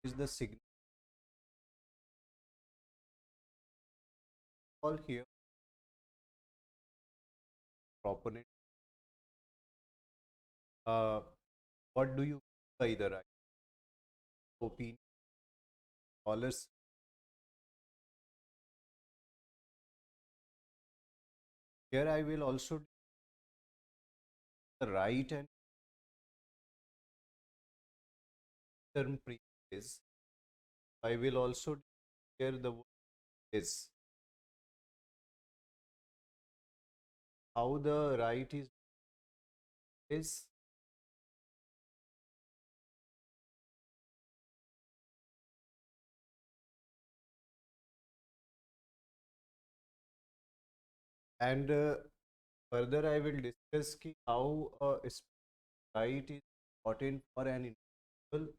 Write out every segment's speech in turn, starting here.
is the signal here proponent. Uh, what do you mean by the right? Opinion scholars. Here I will also the right and term preface. I will also share the word is how the right is. And further I will discuss how right is important for an individual.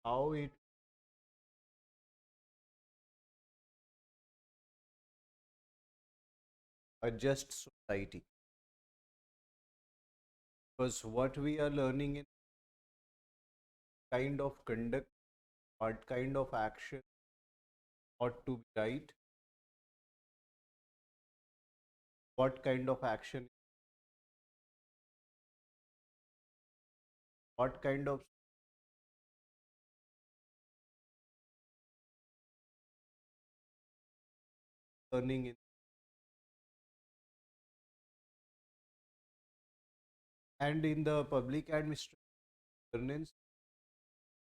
How it adjusts society. Because what we are learning in kind of conduct, what kind of action ought to be right, what kind of action, what kind of learning in, and in the public administration governance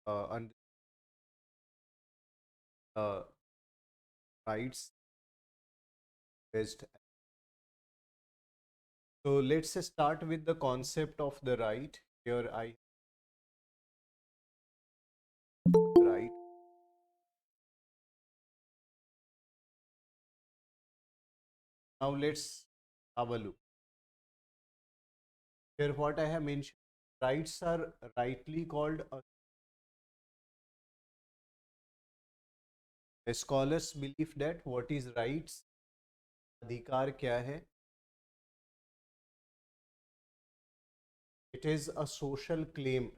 and uh, rights based. So let's start with the concept of the right. Here I right. Now let's have a look. Here what I have mentioned, rights are rightly called scholars believe that what is rights, अधिकार क्या है? It is a social claim.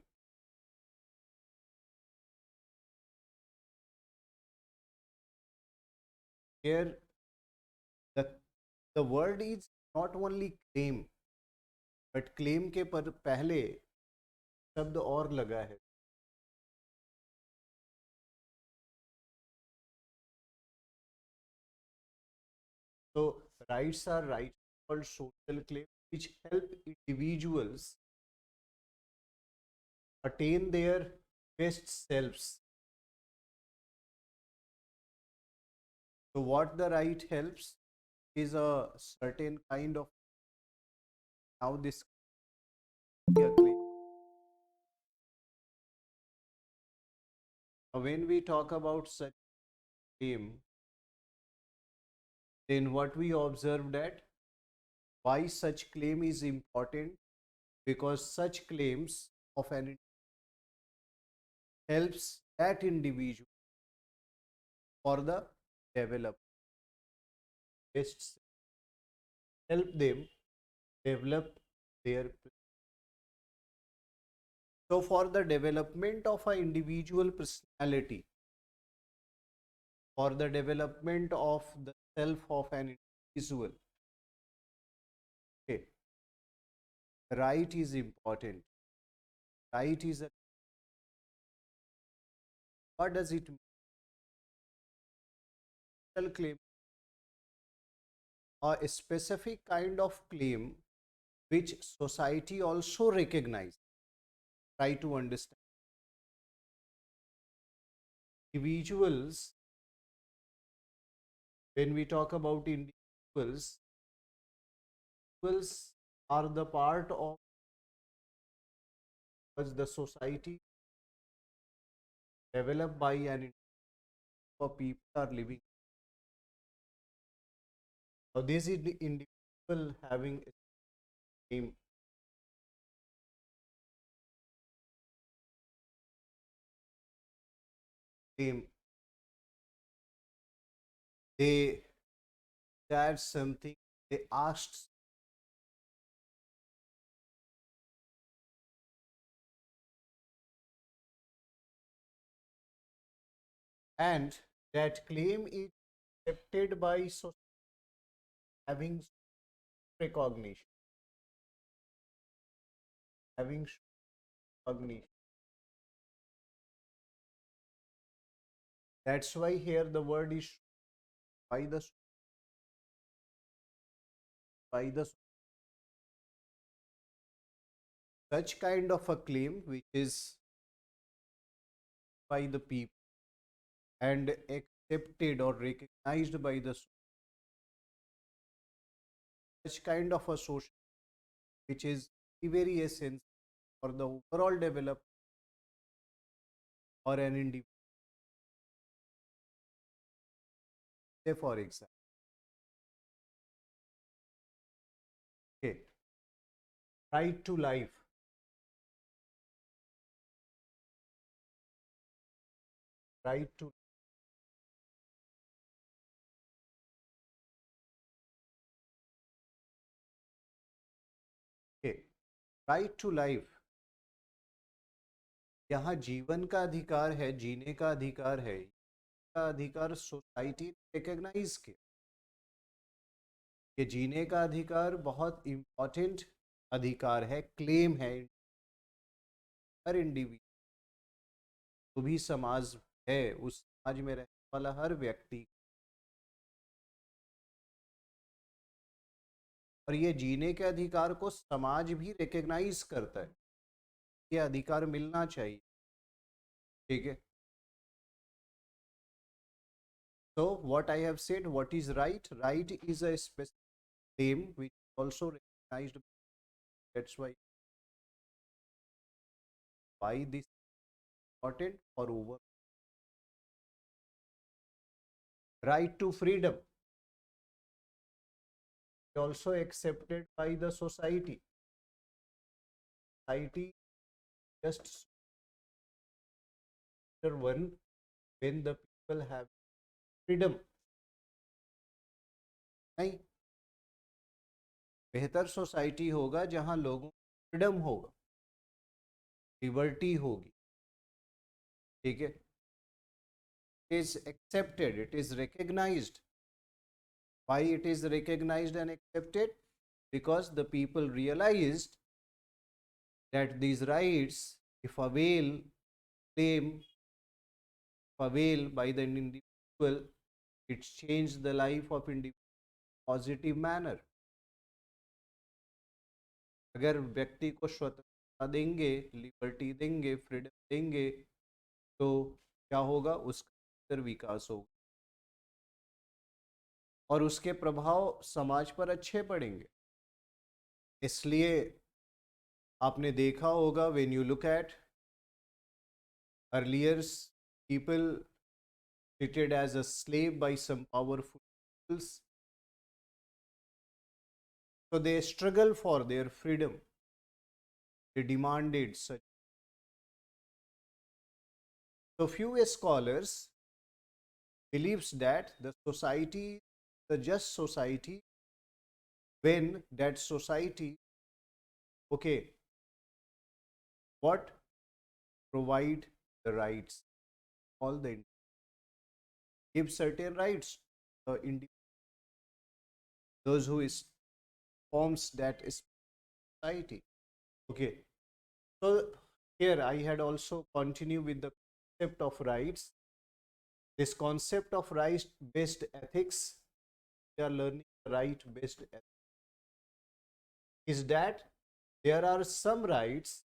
Here the the word is not only claim, but claim के पर पहले शब्द और लगा है. So rights are rights called social claim which help individuals attain their best selves. So what the right helps is a certain kind of how this claim. When we talk about such claim, then what we observe that why such claim is important, because such claims of an helps that individual for the develop best, help them develop their. So for the development of an individual personality, for the development of the self of an individual, okay, right is important. Right is a, what does it mean? Claim, a specific kind of claim which society also recognize. Try to understand. Individuals, when we talk about individuals, individuals are the part of the society developed by an individual, people are living. Now, this is the individual having a name, claim, they said something, they asked, and that claim is accepted by society having recognition, having recognition. That's why here the word is by the by the such kind of a claim which is by the people and accepted or recognized by the such kind of a social which is very essential for the overall development or an individual. Say for example, okay, right to life, right to okay, right to life, यहाँ जीवन का अधिकार है, जीने का अधिकार है, का अधिकार सोसाइटी रिकॉग्नाइज किया कि जीने का अधिकार बहुत इंपॉर्टेंट अधिकार है, क्लेम है हर इंडिविजुअल, जो भी समाज है उस समाज में रहने वाला हर व्यक्ति, और ये जीने के अधिकार को समाज भी रिकॉग्नाइज करता है, ये अधिकार मिलना चाहिए, ठीक है. So what I have said, what is right? Right is a specific claim which is also recognized. That's why this is important for over. Right to freedom is also accepted by the society. Society just one when the people have freedom. नहीं, बेहतर society होगा जहां लोगों को freedom होगा, liberty होगी, ठीक है. Is accepted, it is recognized. Why it is recognized and accepted? Because the people realized that these rights, if claim, avail by the individual, it changed the life of individual positive manner. अगर व्यक्ति को स्वतंत्रता देंगे, liberty देंगे, freedom देंगे, तो क्या होगा, उसका विकास होगा और उसके प्रभाव समाज पर अच्छे पड़ेंगे. इसलिए आपने देखा होगा, when you look eight earlier people treated as a slave by some powerful peoples, so they struggle for their freedom, they demanded such. So few scholars believes that the society, the just society, when that society, okay, what provide the rights, all the give certain rights, in those who is forms that is society. Okay, so here I had also continue with the concept of rights. This concept of right based ethics, we are learning right based ethics, is that there are some rights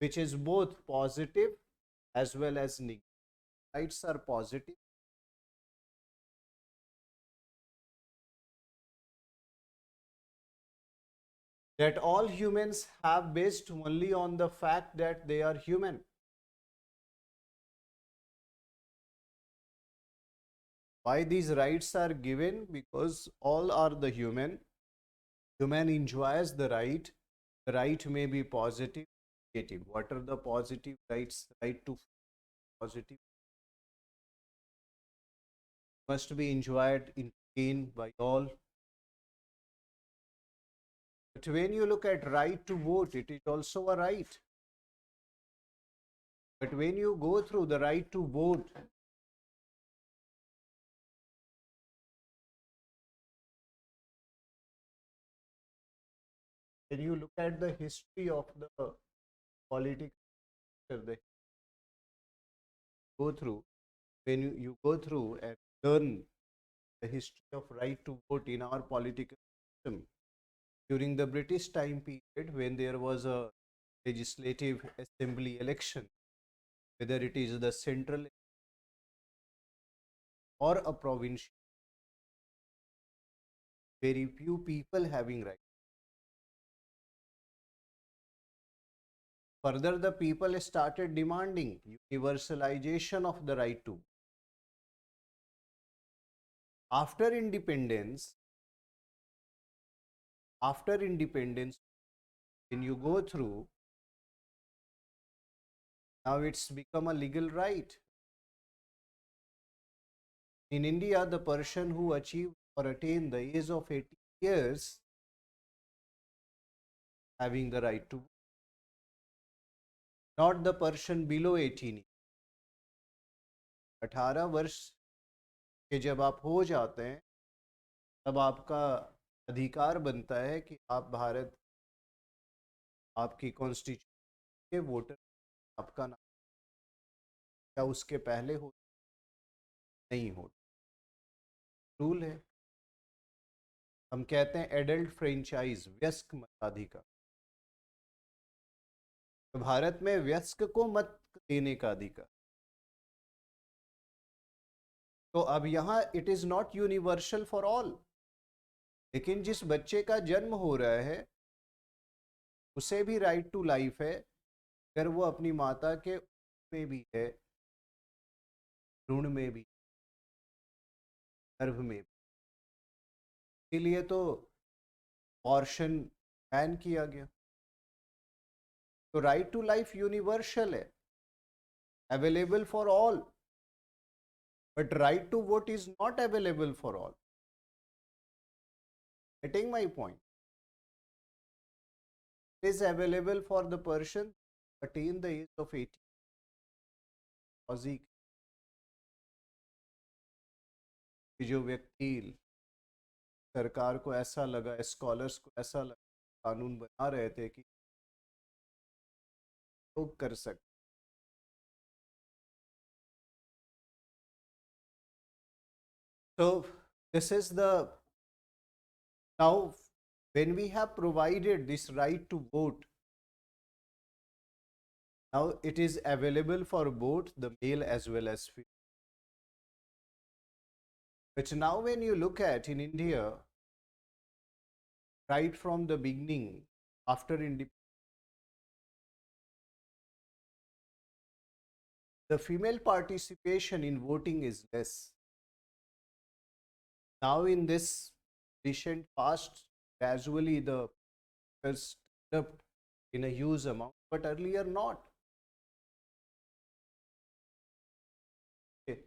which is both positive as well as negative. Rights are positive, that all humans have based only on the fact that they are human. Why these rights are given? Because all are the human. Human enjoys the right. The right may be positive, negative. What are the positive rights? Right to positive. must be enjoyed in pain by all. But when you look at right to vote, it is also a right. But when you go through the right to vote, when you look at the history of the politics, the go through, when you go through and learn the history of right to vote in our political system, during the British time period, when there was a legislative assembly election, whether it is the central or a provincial, very few people having right. Further, the people started demanding universalization of the right to. After independence, after independence, when you go through, now it's become a legal right. In India, the person who achieved or attained the age of 80 years having the right to, not the person below 18. 18 वर्ष के जब आप हो जाते हैं, तब आपका अधिकार बनता है कि आप भारत, आपकी कॉन्स्टिट्यूशन के वोटर, आपका नाम या उसके पहले हो नहीं हो, रूल है। हम कहते हैं एडल्ट फ्रेंचाइज, वयस्क मताधिकार। तो भारत में वयस्क को मत देने का अधिकार। तो अब यहाँ it is not universal for all, लेकिन जिस बच्चे का जन्म हो रहा है उसे भी राइट टू लाइफ है, अगर वो अपनी माता के में भी है, भ्रूण में भी, गर्भ में भी। इसीलिए तो अबॉर्शन बैन किया गया। तो राइट टू लाइफ यूनिवर्सल है, available for all, but right to vote is not available for all. Getting my point? is available for the person attain the age of 18. जो व्यक्ति, सरकार को ऐसा लगा, स्कॉलर्स को ऐसा लगा, कानून बना रहे थे कि लोग कर सकते। So this is the, now when we have provided this right to vote, now it is available for both the male as well as female. But now when you look at in India, right from the beginning, after independence, the female participation in voting is less. Now in this recent past, gradually the has developed in a huge amount, but earlier not. Okay.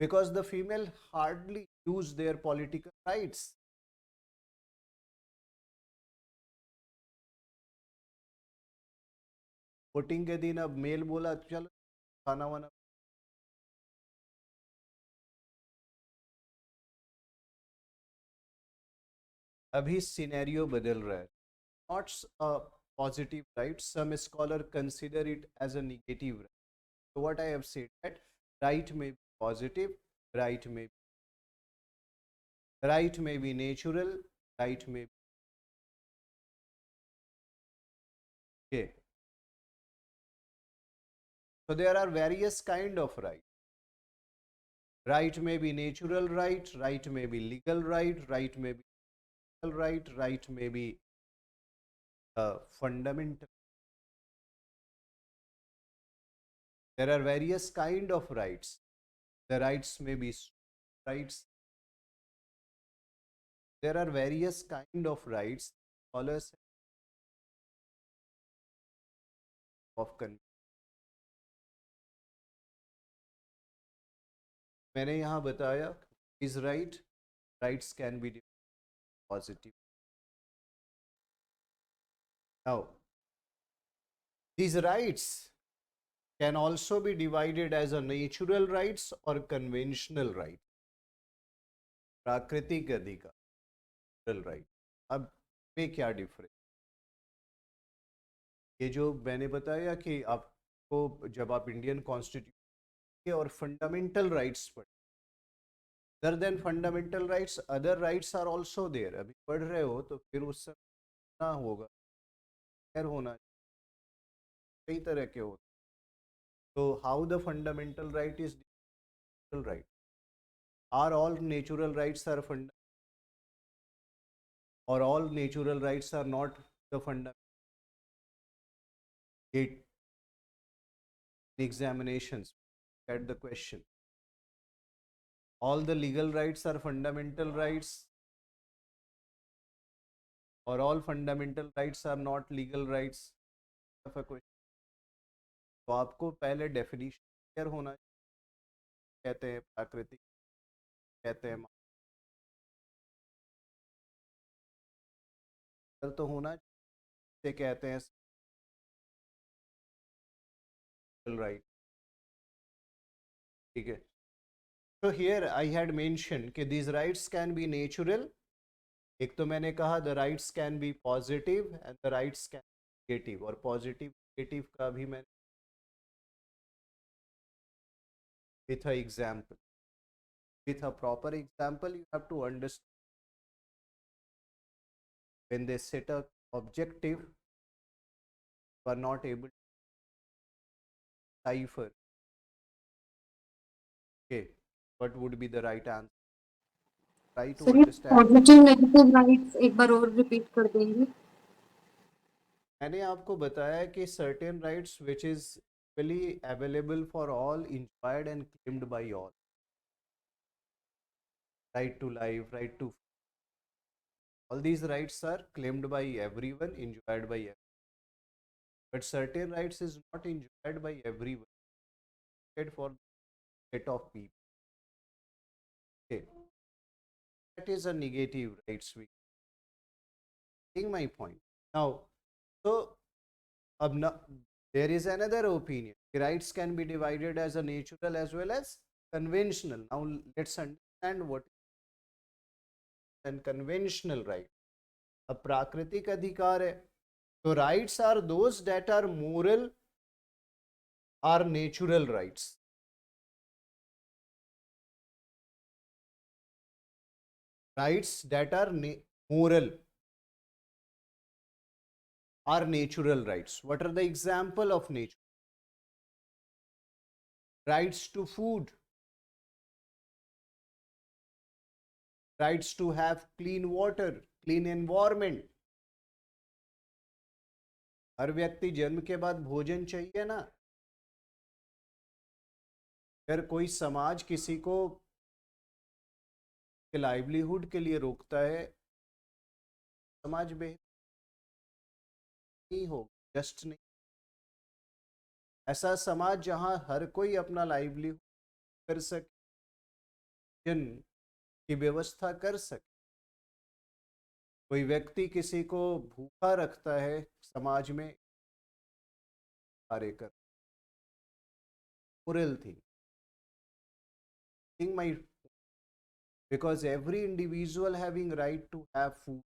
Because the female hardly use their political rights. Voting के दिन अब mail बोला चलो खाना वाना, अभी scenario बदल रहा है। Not a positive right, some scholar consider it as a negative right. So what I have said that right may be positive, right may be natural, right may be okay. So there are various kind of right. Right may be natural right, right may be legal right, right may be legal right, right may be fundamental. There are various kind of rights. The rights may be rights. There are various kind of rights. Scholars of मैंने यहाँ बताया is right, rights can be positive. Now these rights can also be divided as a natural rights or conventional right. प्राकृतिक अधिकार, natural right. अब में क्या difference? ये जो मैंने बताया कि आपको जब आप इंडियन कॉन्स्टिट्यूशन और फंडामेंटल राइट्स पढ़, other than fundamental rights other rights are also there, अभी पढ़ रहे हो तो फिर उससे ना होगा, खैर होना कई तरह के होते. तो how the fundamental right is natural right? Are all natural rights are fund, or all natural rights are not the fundamental? Examinations at the question, all the legal rights are fundamental rights, or all fundamental rights are not legal rights of a question. तो आपको पहले definition clear होना चाहिए. कहते हैं प्राकृतिक, कहते हैं तो होना चाहिए, कहते हैं राइट. ठीक है. So here I had mentioned कि these rights can be natural. एक तो मैंने कहा the rights can be positive and the rights can be negative, और positive negative का भी मैंने with a example, with a proper example you have to understand. When they set a objective, you are not able to decipher, okay, what would be the right answer. Try to sir ये understand. Positive negative rights एक बार और repeat कर देंगे? मैंने आपको बताया कि certain rights which is equally available for all, enjoyed and claimed by all. Right to life, right to, all these rights are claimed by everyone, enjoyed by everyone. But certain rights is not enjoyed by everyone, for set of people. Okay. That is a negative rights. We getting my point. Now, so there is another opinion. Rights can be divided as a natural as well as conventional. Now let's understand what is a conventional right. A प्राकृतिक अधिकार है. So rights are those that are moral or natural rights. Rights that are moral are natural rights. What are the example of nature? Rights to food, rights to have clean water, clean environment. हर व्यक्ति जन्म के बाद भोजन चाहिए ना. अगर कोई समाज किसी को लाइवलीहुड के लिए रोकता है, समाज बेहतर नहीं हो, जस्ट नहीं. ऐसा समाज जहां हर कोई अपना लाइवलीहुड कर सके, जन की व्यवस्था कर सके. कोई व्यक्ति किसी को भूखा रखता है समाज में, कार्य कर moral thing my, because every individual having right to have food,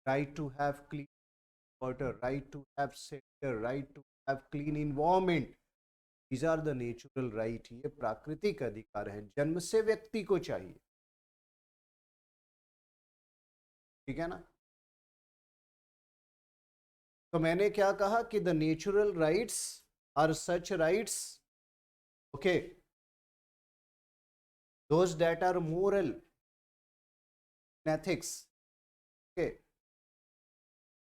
right to have clean water, right to have shelter, right to have clean environment. These are the natural right. ये प्राकृतिक अधिकार है, जन्म से व्यक्ति को चाहिए. ठीक है ना. तो मैंने क्या कहा कि the natural rights are such rights, okay, those that are moral, ethics, okay,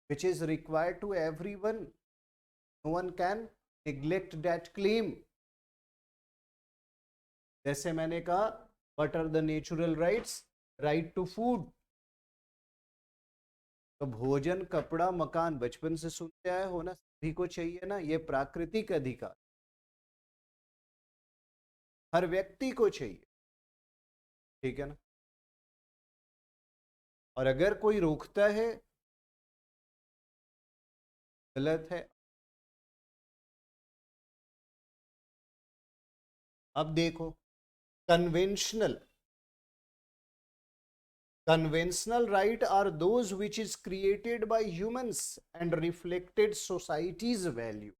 which is required to everyone. No one can neglect that claim. जैसे मैंने कहा, what are the natural rights? Right to food. तो भोजन, कपड़ा, मकान बचपन से सुनते आए हो ना, सभी को चाहिए ना. ये प्राकृतिक अधिकार. हर व्यक्ति को चाहिए, ठीक है ना। और अगर कोई रोकता है, गलत है। अब देखो, conventional conventional right are those which is created by humans and reflected society's value.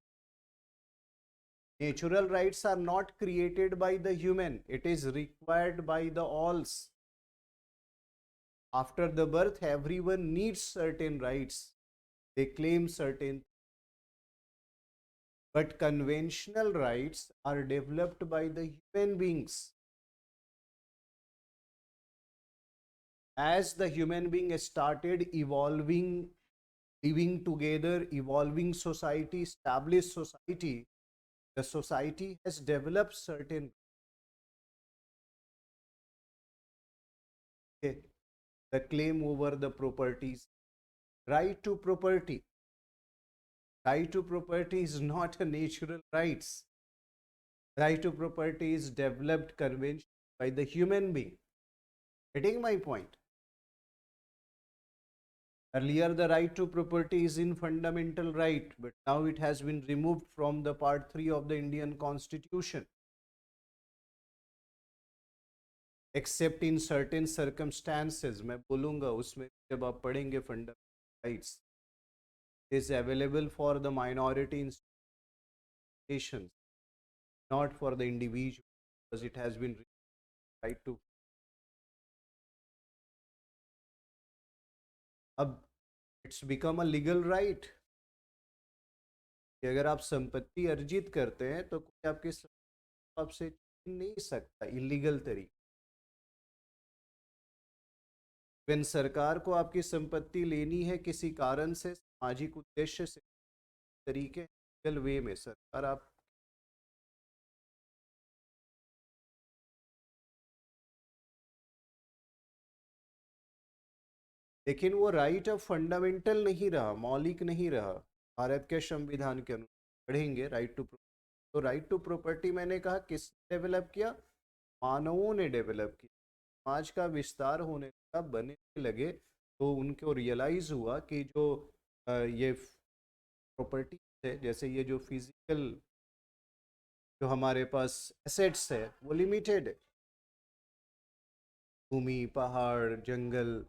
Natural rights are not created by the human, it is required by the alls. After the birth, everyone needs certain rights, they claim certain, but conventional rights are developed by the human beings. As the human being started evolving, living together, evolving society, established society, the society has developed certain, okay, the claim over the properties, right to property. Right to property is not a natural rights. Right to property is developed convention by the human being. Getting my point? Earlier, the right to property is in fundamental right, but now it has been removed from the part 3 of the Indian Constitution. Except in certain circumstances, मैं बोलूँगा उसमें जब आप पढ़ेंगे fundamental rights is available for the minority institutions, not for the individual, because it has been right to. अब it's become a legal right कि अगर आप संपत्ति अर्जित करते हैं तो कोई आपके आपसे छीन नहीं सकता इलीगल तरीके। when सरकार को आपकी संपत्ति लेनी है किसी कारण से, सामाजिक उद्देश्य से, तरीके लीगल वे में सरकार आप लेकिन वो राइट अब फंडामेंटल नहीं रहा, मौलिक नहीं रहा भारत के संविधान के अनुसार। पढ़ेंगे राइट टू, तो राइट टू प्रॉपर्टी मैंने कहा किसने डेवलप किया? मानवों ने डेवलप किया। समाज का विस्तार होने लगा, बनने लगे, तो उनको रियलाइज हुआ कि जो ये प्रॉपर्टी है, जैसे ये जो फिजिकल जो हमारे पास एसेट्स है वो लिमिटेड है, भूमि, पहाड़, जंगल,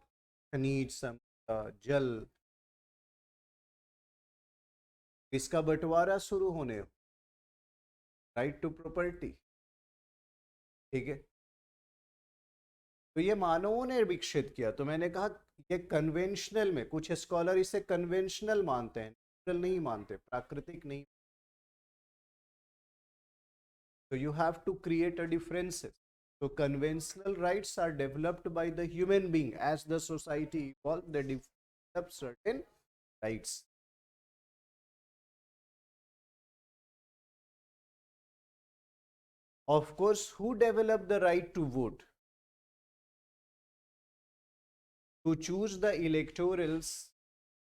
खनिज संपदा, जल, इसका बंटवारा शुरू होने, राइट टू प्रॉपर्टी, ठीक है। तो ये मानवों ने विकसित किया। तो मैंने कहा ये कन्वेंशनल में, कुछ स्कॉलर इसे कन्वेंशनल मानते हैं, नेचुरल नहीं मानते, प्राकृतिक नहीं। तो you have to create a differences. So conventional rights are developed by the human being. As the society evolved, they developed certain rights. Of course, who developed the right to vote? To choose the electorals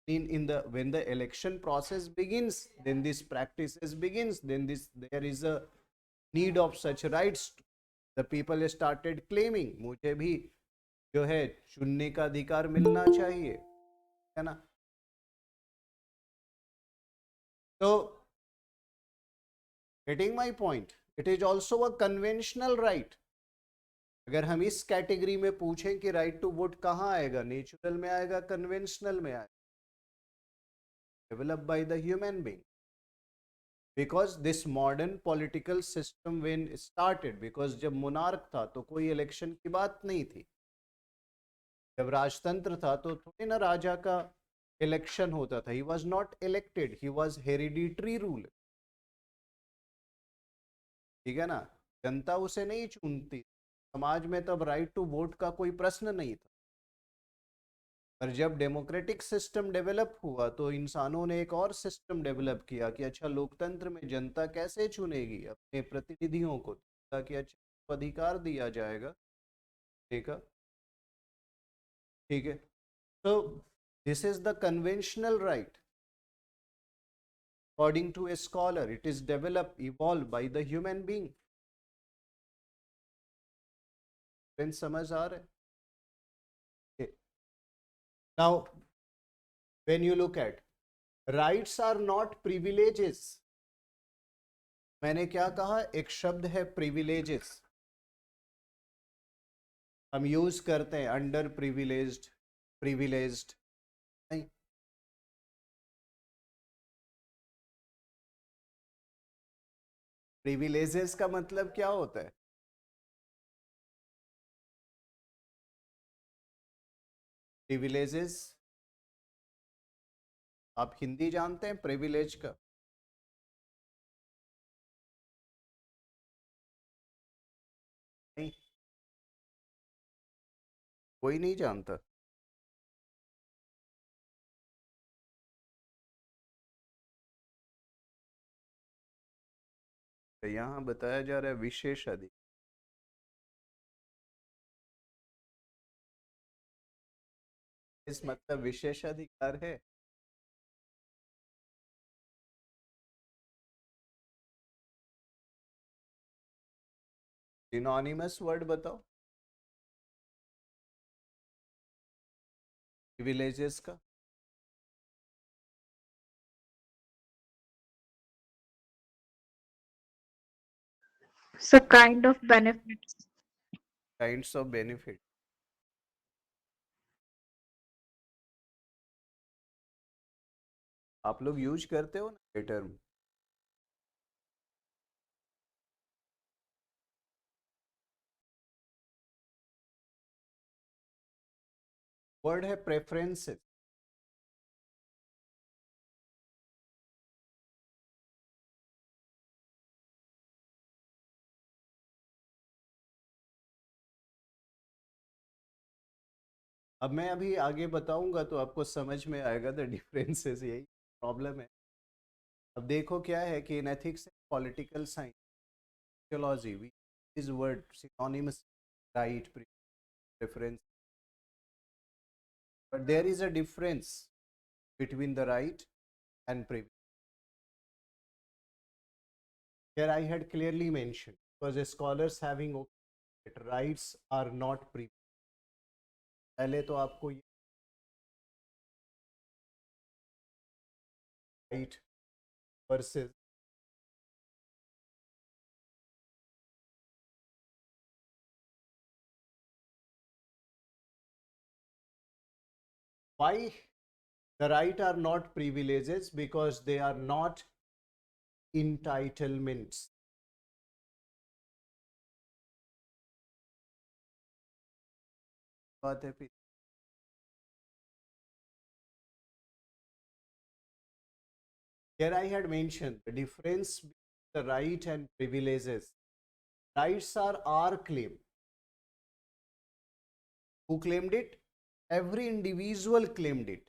in the when the election process begins, then this practices begins, then there is a need of such rights. The people started claiming, मुझे भी जो है चुनने का अधिकार मिलना चाहिए, है ना। तो getting my point, it is also a conventional right. अगर हम इस कैटेगरी में पूछें कि राइट टू वोट कहाँ आएगा, नेचुरल में आएगा, कन्वेंशनल में आएगा, developed by the human being. Because this modern political system when started, because जब मोनार्क था तो कोई इलेक्शन की बात नहीं थी। जब राजतंत्र था तो थोड़ी ना राजा का इलेक्शन होता था, he was not elected, he was hereditary rule, ठीक है ना, जनता उसे नहीं चुनती। समाज में तब राइट टू वोट का कोई प्रश्न नहीं था। पर जब डेमोक्रेटिक सिस्टम डेवलप हुआ तो इंसानों ने एक और सिस्टम डेवलप किया कि अच्छा लोकतंत्र में जनता कैसे चुनेगी अपने प्रतिनिधियों को, ताकि अच्छा अधिकार दिया जाएगा, ठीक है, ठीक है। तो this is the conventional right according to a scholar, it is developed, evolved by the human being. Difference समझ आ रहा है? Now when you look at rights are not privileges, मैंने क्या कहा, एक शब्द है प्रिविलेजेस, हम यूज करते हैं अंडर प्रिविलेज्ड, प्रिविलेज्ड नहीं। प्रिविलेजेस का मतलब क्या होता है? प्रिविलेजेस, आप हिंदी जानते हैं प्रिविलेज का? नहीं, कोई नहीं जानता। तो यहाँ बताया जा रहा है विशेष अधिकार। इस मतलब विशेष अधिकार है। सिनोनिमस वर्ड बताओ प्रिविलेजेस का। So kind of benefits. Kinds of benefit, आप लोग यूज करते हो ना ये टर्म? वर्ड है प्रेफरेंसेस। अब मैं अभी आगे बताऊंगा तो आपको समझ में आएगा द डिफरेंसेस, यही प्रॉब्लम है। अब देखो क्या है कि in ethics, political science, sociology, we is word synonymous, right, preference, but there is a difference between the right and privilege. Here I had clearly mentioned, because scholars having that rights are not privilege. पहले तो आपको ये right versus why the right are not privileges, because they are not entitlements. बात है फिर। Here I had mentioned the difference between the right and privileges. Rights are our claim. Who claimed it? Every individual claimed it.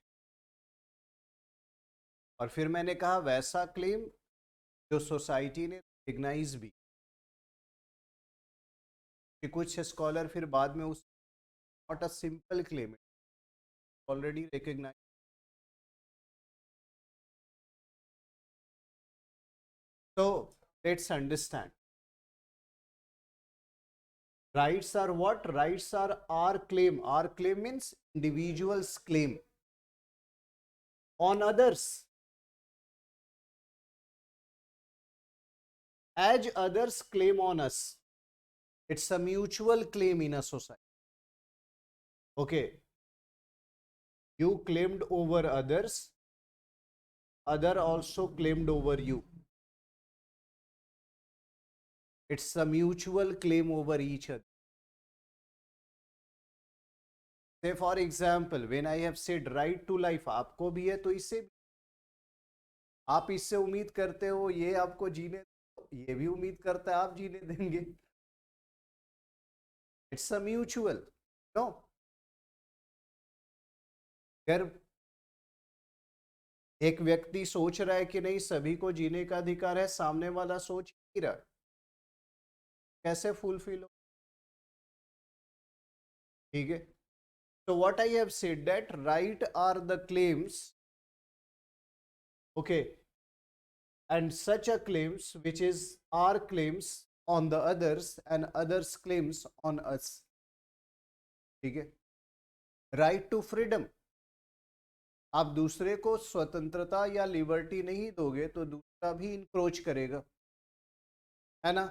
और फिर मैंने कहा वैसा claim जो society ने रिकग्नाइज भी, कि कुछ स्कॉलर फिर बाद में उस not a simple claim, already recognize. तो let's understand, rights are what? Rights are our claim. Our claim means individuals claim on others, as others claim on us. It's a mutual claim in a society. Okay, you claimed over others, other also claimed over you. It's a mutual claim over each other. Say for example, when I have said right to life, आपको भी है तो इससे भी, आप इससे उम्मीद करते हो ये आपको जीने, ये भी उम्मीद करता है आप जीने देंगे। It's a mutual, no. अगर एक व्यक्ति सोच रहा है कि नहीं सभी को जीने का अधिकार है, सामने वाला सोच नहीं रहा, कैसे फुलफिल हो? ठीक है। So what I have said that right are the claims, okay, and such a claims which is our claims on the others and others claims on us. ठीक है। राइट टू फ्रीडम, आप दूसरे को स्वतंत्रता या लिबर्टी नहीं दोगे तो दूसरा भी इंक्रोच करेगा, है ना।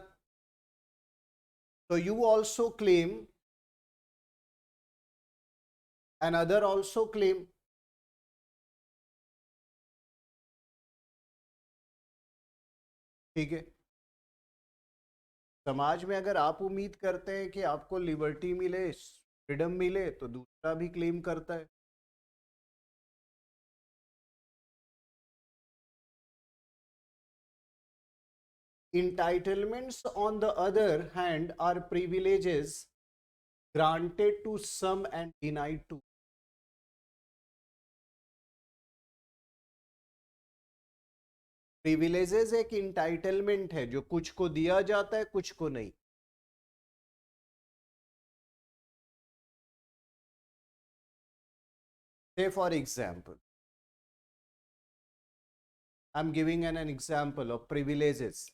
तो you also claim and other also claim. ठीक है। समाज में अगर आप उम्मीद करते हैं कि आपको लिबर्टी मिले, फ्रीडम मिले, तो दूसरा भी क्लेम करता है। Entitlements, on the other hand, are privileges granted to some and denied to. Privileges एक इंटाइटलमेंट है जो कुछ को दिया जाता है, कुछ को नहीं। Say for example, I'm giving an example of privileges.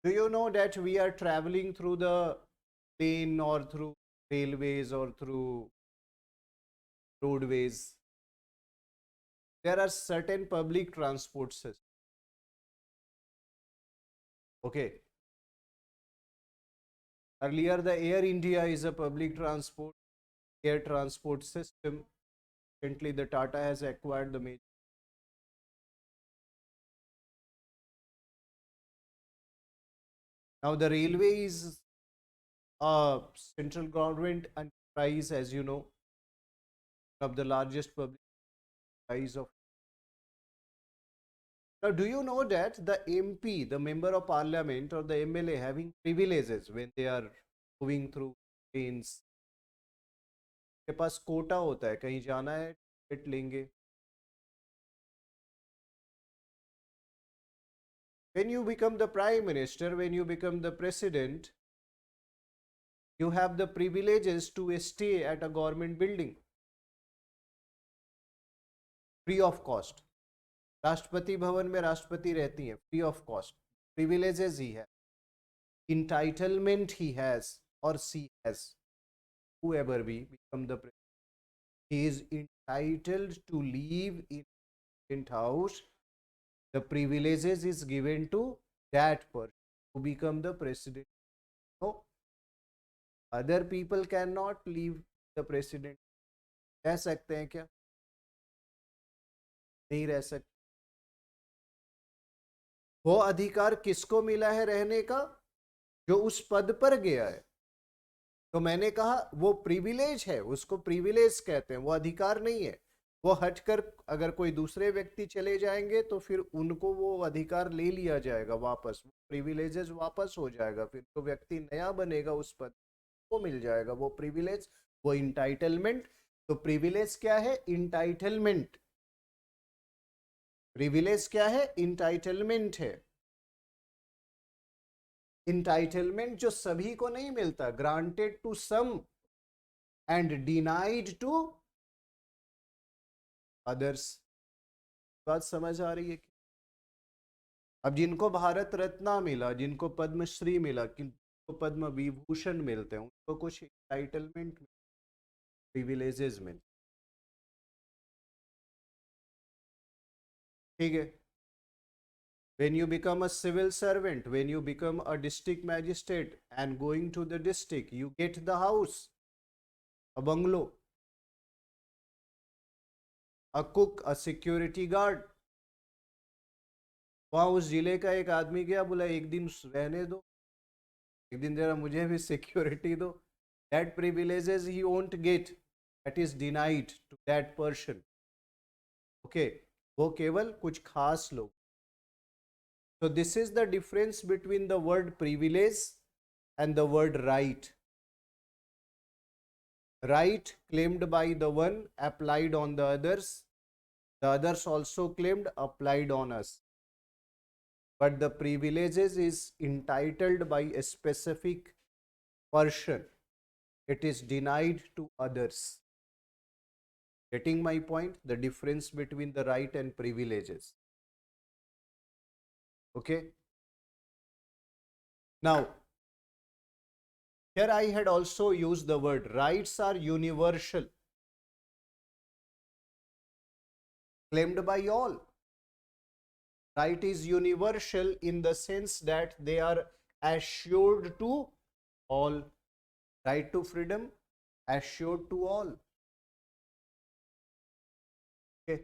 Do you know that we are traveling through the plane or through railways or through roadways? There are certain public transport systems. Okay. Earlier, the Air India is a public transport air transport system. Recently, the Tata has acquired the major. Now, the railway is a central government enterprise, as you know, one of the largest public enterprise of. Now, do you know that the MP, the member of parliament or the MLA having privileges when they are moving through trains? के पास कोटा होता है, कहीं जाना है ticket लेंगे। When you become the prime minister, when you become the president, you have the privileges to stay at a government building free of cost. Rashtrapati Bhavan में राष्ट्रपति रहती हैं फ्री ऑफ कॉस्ट। प्रिविलेजेस ही है, entitlement he has or she has, whoever be become the president, he is entitled to live in president house. The privileges is given to that person who become the president. No, other people cannot leave the president. रह सकते हैं क्या? नहीं रह सकते। वो अधिकार किसको मिला है रहने का? जो उस पद पर गया है। तो मैंने कहा वो प्रिविलेज है, उसको प्रिविलेज कहते हैं, वो अधिकार नहीं है। वो हटकर अगर कोई दूसरे व्यक्ति चले जाएंगे तो फिर उनको वो अधिकार ले लिया जाएगा वापस, प्रिविलेजेस वापस हो जाएगा, फिर जो व्यक्ति नया बनेगा उस पद को मिल जाएगा वो प्रिविलेज, वो इंटाइटलमेंट। तो प्रिविलेज क्या है? इंटाइटलमेंट। प्रिविलेज क्या है? इंटाइटलमेंट है। इंटाइटलमेंट जो सभी को नहीं मिलता, granted to some and denied to others. बात समझ आ रही है? अब जिनको भारत रत्न मिला, जिनको पद्मश्री मिला, किनको पद्म विभूषण मिलते हैं, उनको कुछ इंटाइटलमेंट प्रिविलेजेस मिलते। ठीक है। When you become a civil servant, when you become a district magistrate and going to the district, you get the house, a bungalow, a cook, a security guard. वहां उस जिले का एक आदमी गया, बोला एक दिन रहने दो, एक दिन जरा मुझे भी सिक्योरिटी दो। That privileges he won't get, that is denied to that person. Okay, वो केवल कुछ खास लोग। So this is the difference between the word privilege and the word right. Right claimed by the one applied on the others. The others also claimed applied on us. But the privileges is entitled by a specific person. It is denied to others. Getting my point? The difference between the right and privileges. Okay. Now, Here I had also used the word rights are universal, claimed by all. Right is universal in the sense that they are assured to all. Right to freedom assured to all. Okay.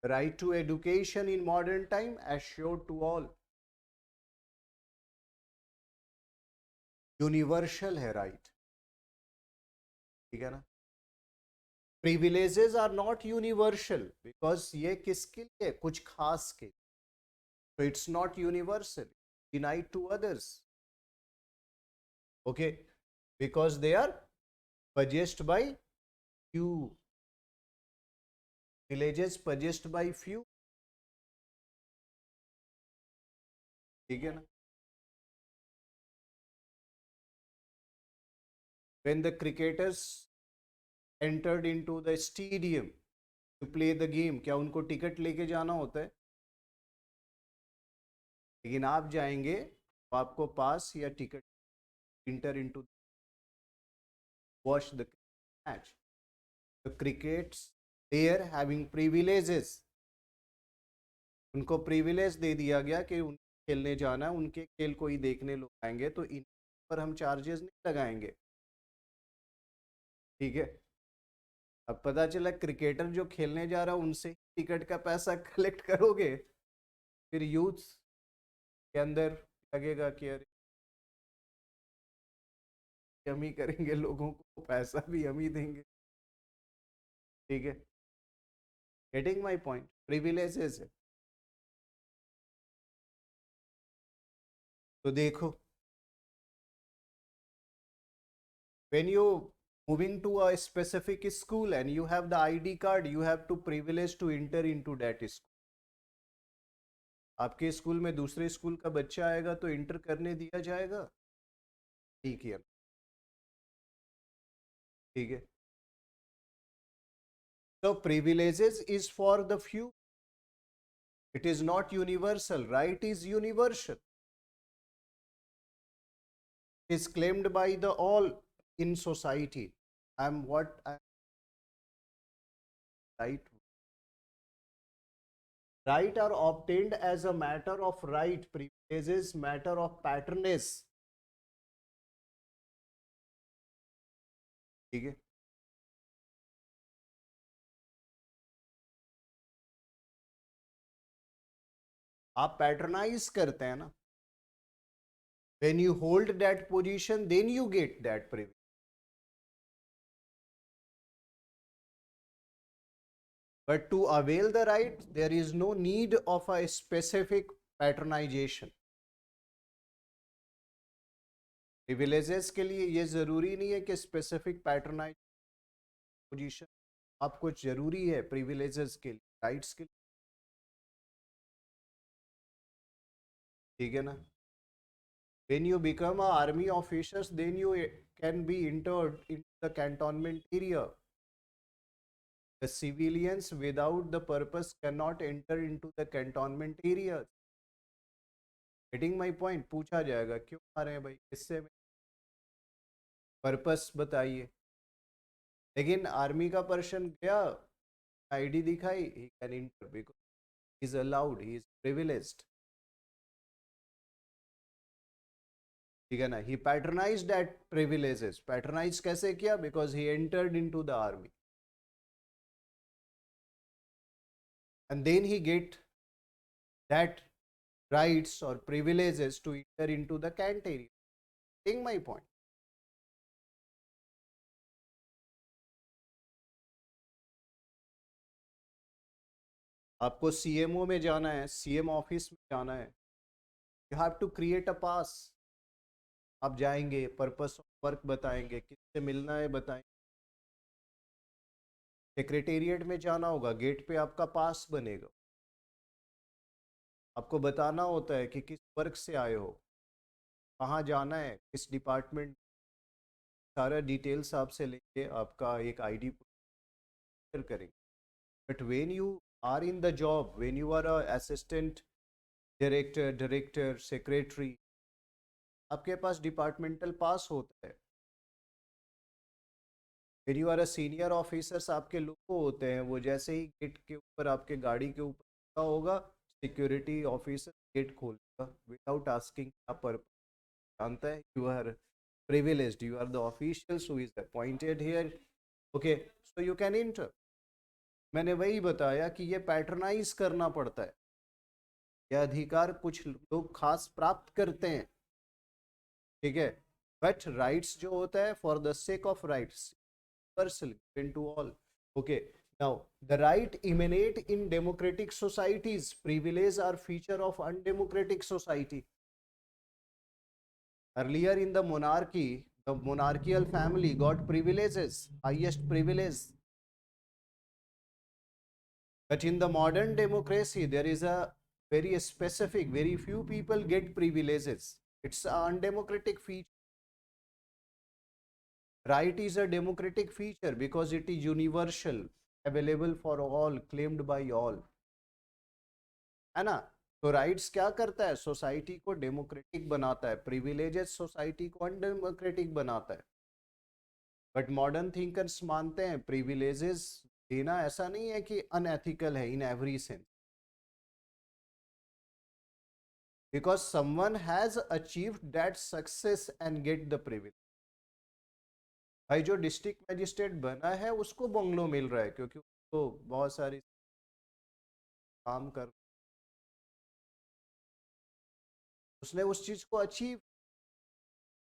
Right to education in modern time assured to all. Universal है right, ठीक है ना. Privileges are not universal because ये किसके लिए, कुछ खास के, so it's not universal, denied to others. Okay, because they are possessed by few. Privileges possessed by few, ठीक है ना. When the cricketers entered into the stadium to play the game, क्या उनको टिकट लेके जाना होता है? लेकिन आप जाएंगे तो आपको पास या ticket, enter into watch the match. The crickets player having privileges, उनको प्रिविलेज दे दिया गया कि उन खेलने जाना है, उनके खेल को ही देखने लोग आएंगे, तो इन पर हम चार्जेस नहीं लगाएंगे, ठीक है. अब पता चला क्रिकेटर जो खेलने जा रहा है उनसे टिकट का पैसा कलेक्ट करोगे, फिर यूथ के अंदर लगेगा कि अरे हम ही करेंगे, लोगों को पैसा भी हम ही देंगे, ठीक है. Getting my point. प्रिविलेजेस है. तो देखो, when you moving to a specific school and you have the ID card, you have to privilege to enter into that school. आपके स्कूल में दूसरे स्कूल का बच्चा आएगा तो इंटर करने दिया जाएगा, ठीक है, ठीक है. So privileges is for the few. It is not universal. Right is universal. It is claimed by the all in society. I'm what I'm right. Right are obtained as a matter of right. Privileges matter of patronage. ठीक है. आप patronise करते हैं ना. When you hold that position, then you get that privilege. But to avail the right, there is no need of a specific patronization. Privileges के लिए ये जरूरी नहीं है कि specific patronization पोजीशन आपको जरूरी है privileges के लिए, rights के लिए, ठीक है ना. When you become a army officers, then you can be entered into the cantonment area. The civilians without the purpose cannot enter into the cantonment area. Getting my point? पूछा जाएगा क्यों आ रहे हैं भाई, इससे पर्पस बताइए. लेकिन आर्मी का पर्सन गया, आईडी दिखाई, he can enter because he is allowed, he is privileged, ठीक है ना. he patronized that privileges. Patronise कैसे किया? because he entered into the army and then he get that rights or privileges to enter into the cant area. Getting my point? आपको CMO में जाना है, CM office में जाना है, you have to create a pass. आप जाएंगे, purpose of work बताएंगे, किससे मिलना है बताएंगे. सेक्रेटेरिएट में जाना होगा, गेट पे आपका पास बनेगा, आपको बताना होता है कि किस वर्क से आए हो, कहाँ जाना है, किस डिपार्टमेंट, सारा डिटेल्स आपसे लेके आपका एक आईडी करेंगे. But when you are in the job, when you are a assistant director secretary, आपके पास डिपार्टमेंटल पास होता है। फिर you are a senior officers, आपके लोगो होते हैं, वो जैसे ही गेट के ऊपर आपके गाड़ी के ऊपर लिखा होगा, सिक्योरिटी ऑफिसर गेट खोलेगा विदाउट आस्किंग क्या पर्पस, जानता है you are privileged, you are the officials who is appointed here, okay, so you can enter। मैंने वही बताया कि ये पैटर्नाइज करना पड़ता है, ये अधिकार कुछ लोग खास प्राप्त करते हैं, ठीक है, बट राइट्स जो होता है for the sake of rights, universal given to all, okay. Now the right emanate in democratic societies, privilege are feature of undemocratic society. Earlier in the monarchy, the monarchical family got privileges, highest privilege. But in the modern democracy, there is a very specific, very few people get privileges. It's an undemocratic feature. Right is a democratic feature because it is universal, available for all, claimed by all. है ना? तो rights क्या करता है? Society को democratic बनाता है, privileges society को अनडेमोक्रेटिक बनाता है। बट मॉडर्न थिंकर्स मानते हैं प्रिविलेजेस देना ऐसा नहीं है कि अनएथिकल है in every sense, because someone has achieved that success and get the privilege. भाई जो डिस्ट्रिक्ट मैजिस्ट्रेट बना है उसको बंगलो मिल रहा है क्योंकि उसको बहुत सारी काम कर, उसने उस चीज को अचीव।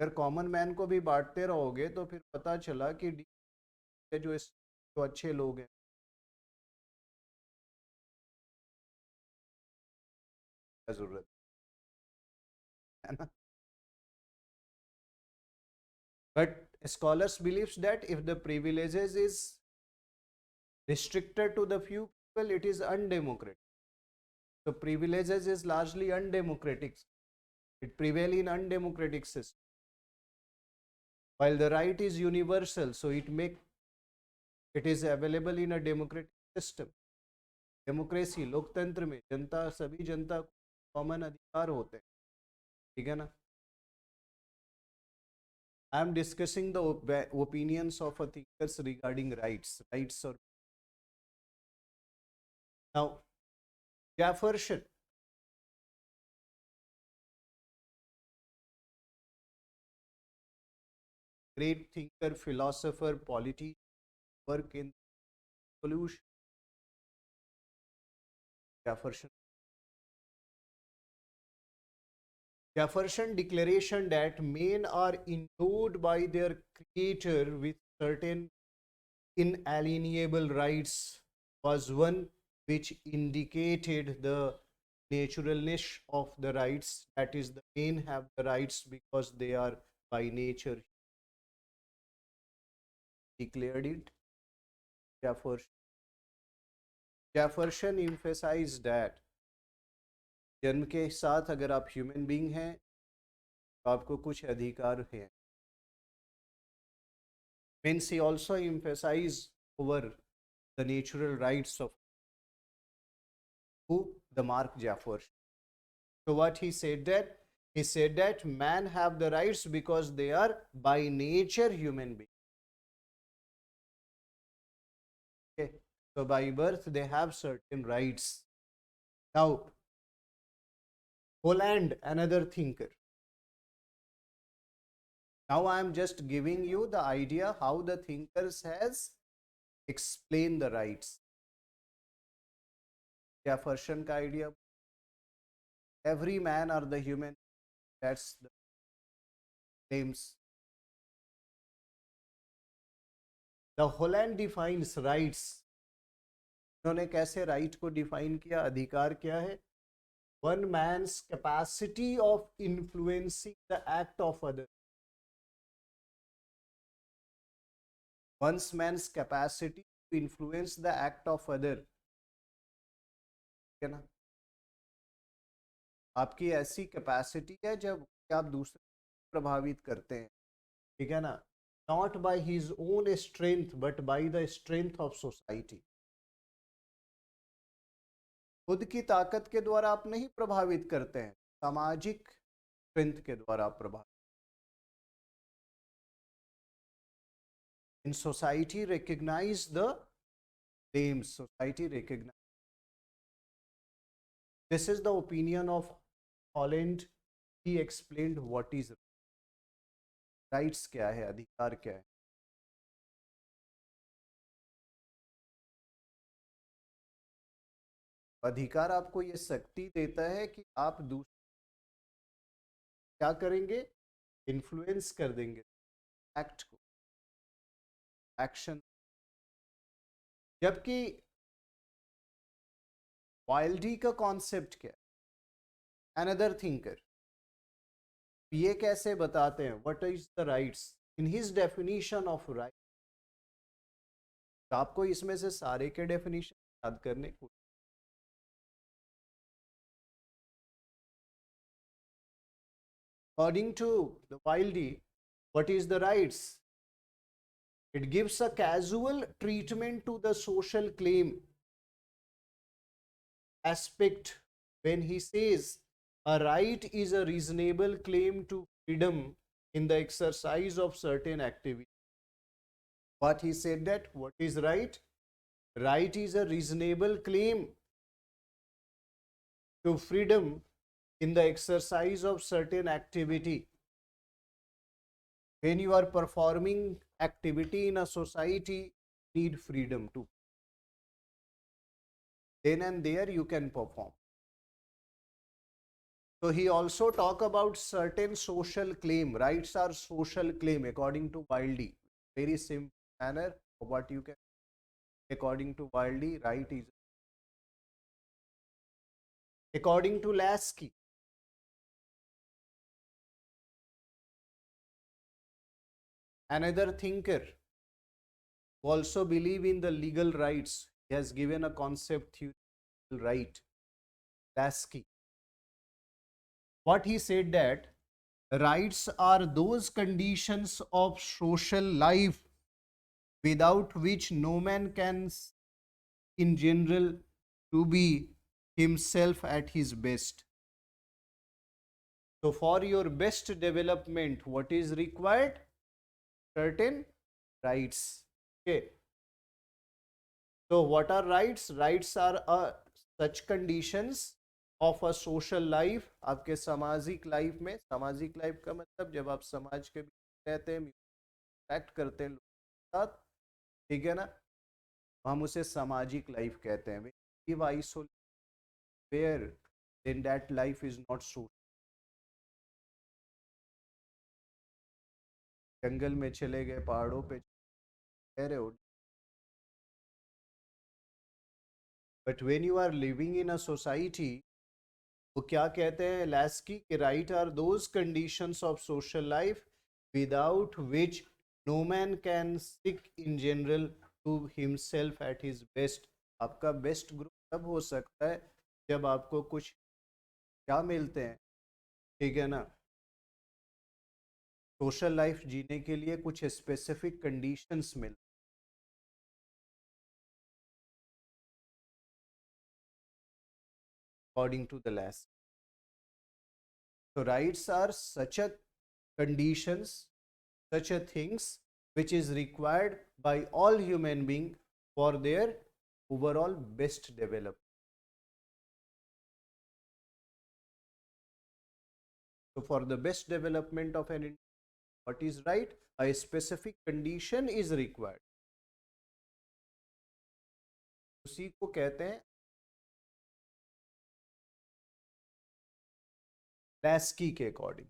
अगर कॉमन मैन को भी बांटते रहोगे तो फिर पता चला कि जो अच्छे लोग हैं, क्या जरूरत है ना? But scholars believes that if the privileges is restricted to the few people, it is undemocratic. So privileges is largely undemocratic. It prevail in undemocratic system. While the right is universal, so it is available in a democratic system. Democracy, लोकतंत्र में जनता, सभी जनता को common अधिकार होते हैं, ठीक है ना? I am discussing the opinions of a thinkers regarding rights or now Jefferson. Great thinker, philosopher, politician, work in solution. Jefferson. Jefferson declaration that men are endowed by their creator with certain inalienable rights was one which indicated the naturalness of the rights, that is the men have the rights because they are by nature, declared it Jefferson. Jefferson emphasized that जन्म के साथ अगर आप human being हैं तो आपको कुछ अधिकार हैं। Means he also emphasized over the natural rights of who? The Mark Jefferson. So what he said that man have the rights because they are by nature human beings. Okay. So by birth they have certain rights. Now Holland, another thinker. Now I am just giving you the idea how the thinkers has explained the rights. Jefferson का idea, every man are the human, that's the claims. The Holland defines rights. उन्होंने कैसे right को define किया? अधिकार क्या है? One man's capacity of influencing the act of other. One man's capacity to influence the act of other. ठीक है ना? आपकी ऐसी कैपेसिटी है जब आप दूसरे को प्रभावित करते हैं, ठीक है ना? Not by his own strength but by the strength of society. खुद की ताकत के द्वारा आप नहीं प्रभावित करते हैं, सामाजिक स्ट्रेंथ के द्वारा आप प्रभावित। In society recognize the claims, society recognize. This is the opinion of Holland. He explained what is rights, क्या है, अधिकार क्या है। अधिकार आपको ये शक्ति देता है कि आप दूसरे क्या करेंगे, इन्फ्लुएंस कर देंगे एक्ट को, एक्शन। जबकि वाइल्डी का कॉन्सेप्ट क्या है, अनदर थिंकर, ये कैसे बताते हैं what is the rights in his definition of right. तो आपको इसमें से सारे के डेफिनेशन याद करने को। According to the Wildy, what is the rights? It gives a casual treatment to the social claim aspect when he says a right is a reasonable claim to freedom in the exercise of certain activity. What he said that what is right? Right is a reasonable claim to freedom in the exercise of certain activity. When you are performing activity in a society, need freedom to. Then and there you can perform. So he also talk about certain social claim. Rights are social claim according to Wildy. Very simple manner of what you can. According to Wildy, right is. According to Lasky, another thinker who also believe in the legal rights, he has given a concept theory, right, Lasky. What he said that rights are those conditions of social life without which no man can in general to be himself at his best. So for your best development, what is required? Certain rights. Okay. So what are rights? Rights are such conditions of a social life. आपके सामाजिक life में, सामाजिक life का मतलब जब आप समाज के बीच रहते हैं, इंटरेक्ट करते हैं लोगों के साथ, ठीक है ना, हम उसे सामाजिक लाइफ कहते हैं। If isolate, where then that life is not so. जंगल में चले गए, पहाड़ों पे कह रहे हो, but when you are living in a society, वो क्या कहते हैं लैस्की कि right are those conditions of social life without which no man can seek in general to himself at his best. आपका बेस्ट ग्रुप तब हो सकता है जब आपको कुछ क्या मिलते हैं, ठीक है ना, सोशल लाइफ जीने के लिए कुछ specific conditions mill. According to the last, so rights are such a conditions, such a things which is required by all human being for their overall best development. So for the best development of an what is right, a specific condition is required. उसी को कहते हैं Lasky के according.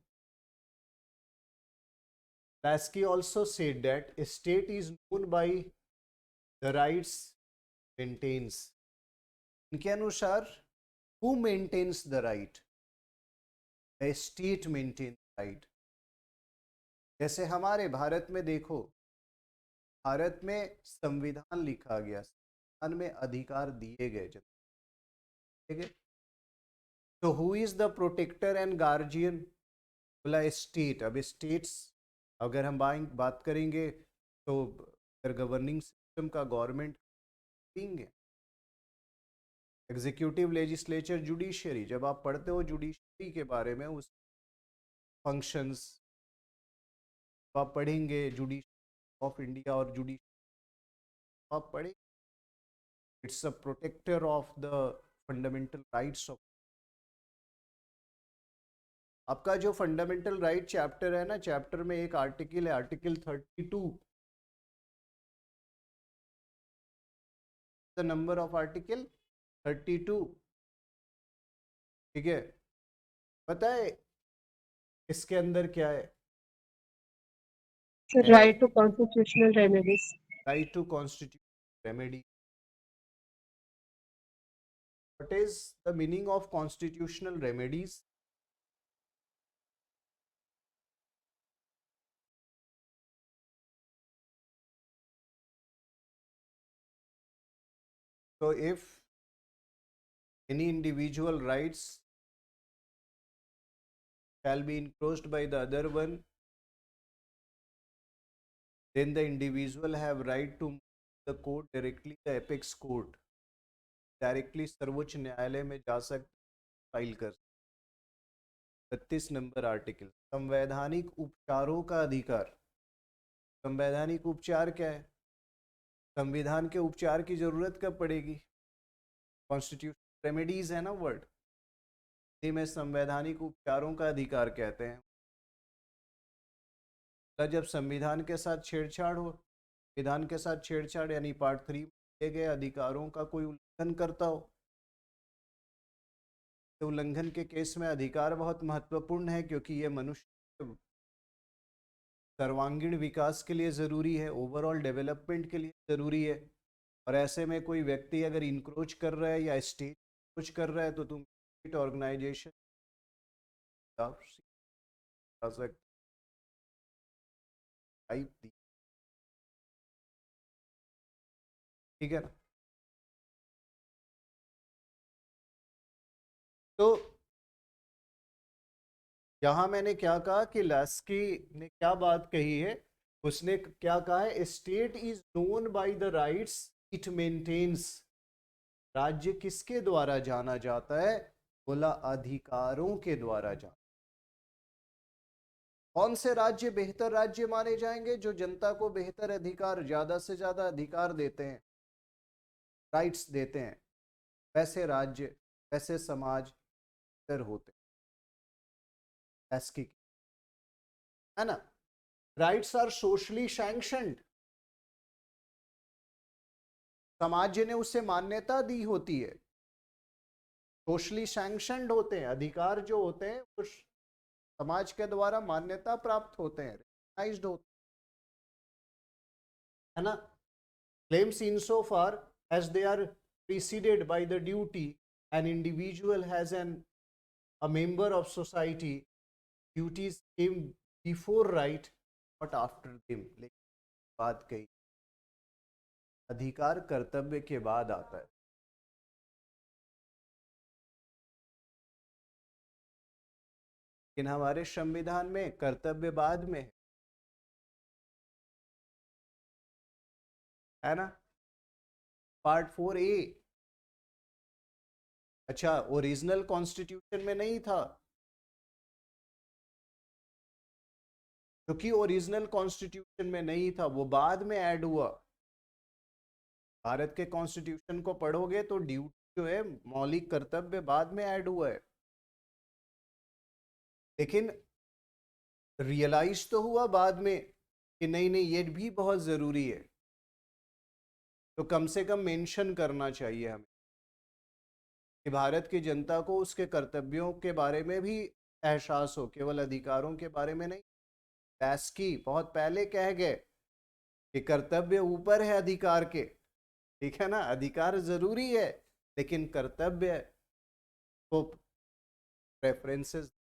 Lasky also said that a state is known by the rights maintains. इनके अनुसार who maintains the right? A state maintains right. जैसे हमारे भारत में देखो, भारत में संविधान लिखा गया, संविधान में अधिकार दिए गए, ठीक है। तो who is the protector and guardian? बोला स्टेट। अब स्टेट्स अगर हम बात करेंगे तो गवर्निंग सिस्टम का गवर्नमेंट है, एग्जीक्यूटिव, लेजिस्लेचर, जुडिशियरी। जब आप पढ़ते हो जुडिशियरी के बारे में, उस फंक्शंस आप पढ़ेंगे, जुडिशरी ऑफ इंडिया और जुडिशरी आप पढ़ेंगे, it's a protector of the fundamental rights of. आपका जो फंडामेंटल राइट चैप्टर है ना, चैप्टर में एक आर्टिकल है, article 32, the number of article 32, ठीक है। पता है इसके अंदर क्या है? Right to constitutional remedies. Right to constitution remedy. What is the meaning of constitutional remedies? So if any individual rights shall be encroached by the other one, then the individual have right to the court directly, the apex court, directly सर्वोच्च न्यायालय में जा सकते, file कर। 32 number article, संवैधानिक उपचारों का अधिकार। संवैधानिक उपचार क्या है? संविधान के उपचार की जरूरत कब पड़ेगी? कॉन्स्टिट्यूशन रेमेडीज है ना वर्ड, इसी में संवैधानिक उपचारों का अधिकार कहते हैं। तो जब संविधान के साथ छेड़छाड़ हो, संविधान के साथ छेड़छाड़ यानी पार्ट 3 में दिए गए अधिकारों का कोई उल्लंघन करता हो, तो उल्लंघन के केस में अधिकार बहुत महत्वपूर्ण है, क्योंकि ये मनुष्य सर्वांगीण विकास के लिए ज़रूरी है, ओवरऑल डेवलपमेंट के लिए ज़रूरी है। और ऐसे में कोई व्यक्ति अगर इंक्रोच कर रहा है या स्टेट इंक्रोच कर रहा है, तो तुम स्टेट ऑर्गेनाइजेशन ठीक है ना। तो यहाँ मैंने क्या कहा कि लास्की ने क्या बात कही है, उसने क्या कहा है, state is known by the rights it maintains. राज्य किसके द्वारा जाना जाता है? बोला अधिकारों के द्वारा जाना। कौन से राज्य बेहतर राज्य माने जाएंगे? जो जनता को बेहतर अधिकार, ज्यादा से ज्यादा अधिकार देते हैं, राइट्स देते हैं, वैसे राज्य, वैसे समाज बेहतर होते हैं, ऐसी है ना। राइट्स आर सोशली सैंक्शनड, समाज ने उसे मान्यता दी होती है, सोशली सैंक्शनड होते हैं, अधिकार जो होते हैं वो समाज के द्वारा मान्यता प्राप्त होते हैं, रिकॉग्नाइज्ड होते हैं, है ना। Claims in so far as they are preceded by the duty an individual has an a member of society, duties came before right not after them। लेकिन बात कही, अधिकार कर्तव्य के बाद आता है। लेकिन हमारे संविधान में कर्तव्य बाद में है ना। पार्ट 4A, अच्छा ओरिजिनल कॉन्स्टिट्यूशन में नहीं था, क्योंकि ओरिजिनल कॉन्स्टिट्यूशन में नहीं था, वो बाद में ऐड हुआ। भारत के कॉन्स्टिट्यूशन को पढ़ोगे तो ड्यूटी जो है, मौलिक कर्तव्य बाद में ऐड हुआ है, लेकिन रियलाइज तो हुआ बाद में कि नहीं नहीं ये भी बहुत जरूरी है, तो कम से कम मेंशन करना चाहिए हमें कि भारत की जनता को उसके कर्तव्यों के बारे में भी एहसास हो, केवल अधिकारों के बारे में नहीं। बैस्की बहुत पहले कह गए कि कर्तव्य ऊपर है अधिकार के, ठीक है ना। अधिकार जरूरी है, लेकिन कर्तव्य को प्रेफरेंसेस,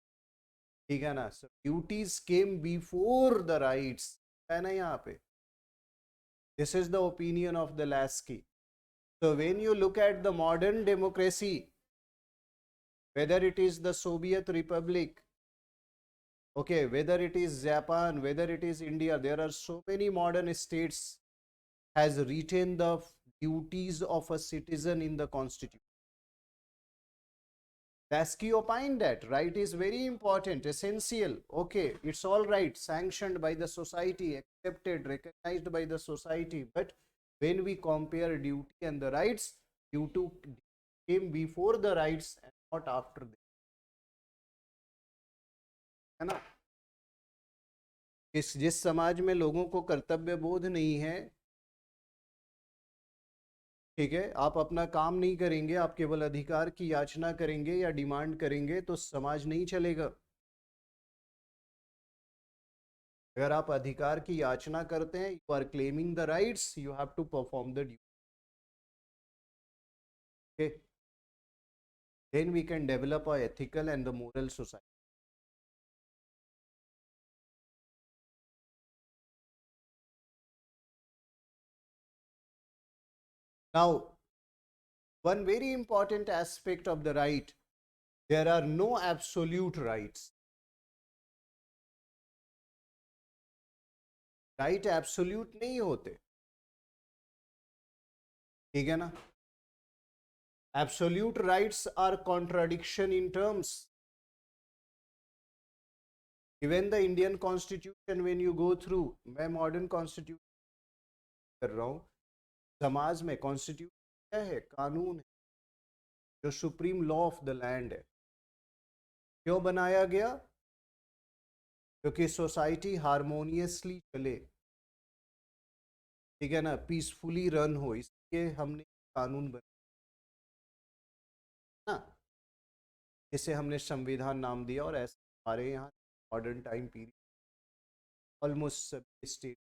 ठीक है ना। So duties came before the rights, है ना यहाँ पे। This is the opinion of the Laski. So when you look at the modern democracy, whether it is the Soviet Republic, okay, whether it is Japan, whether it is India, there are so many modern states has retained the duties of a citizen in the constitution. Lasky opined that right is very important, essential. Okay, it's all right, sanctioned by the society, accepted, recognized by the society. But when we compare duty and the rights, duty came before the rights and not after them, है ना? जिस समाज में लोगों को कर्तव्य बोध नहीं है, ठीक है, आप अपना काम नहीं करेंगे, आप केवल अधिकार की याचना करेंगे या डिमांड करेंगे, तो समाज नहीं चलेगा। अगर आप अधिकार की याचना करते हैं, you are claiming the rights, you have to perform the duty. Okay, then we can develop a ethical and the moral society. Now, one very important aspect of the right, there are no absolute rights. Right absolute नहीं होते, ठीक है ना? Absolute rights are contradiction in terms. Even the Indian constitution, when you go through, मैं modern constitution कर रहा हूँ, समाज में constitution क्या है? कानून है, जो supreme law of the land है। क्यों बनाया गया? क्योंकि सोसाइटी हारमोनियसली चले, ठीक है ना, पीसफुली रन हो, इसलिए हमने कानून बना, इसे हमने संविधान नाम दिया। और ऐसे हमारे यहाँ मॉडर्न टाइम पीरियड ऑलमोस्ट सभी स्टेट,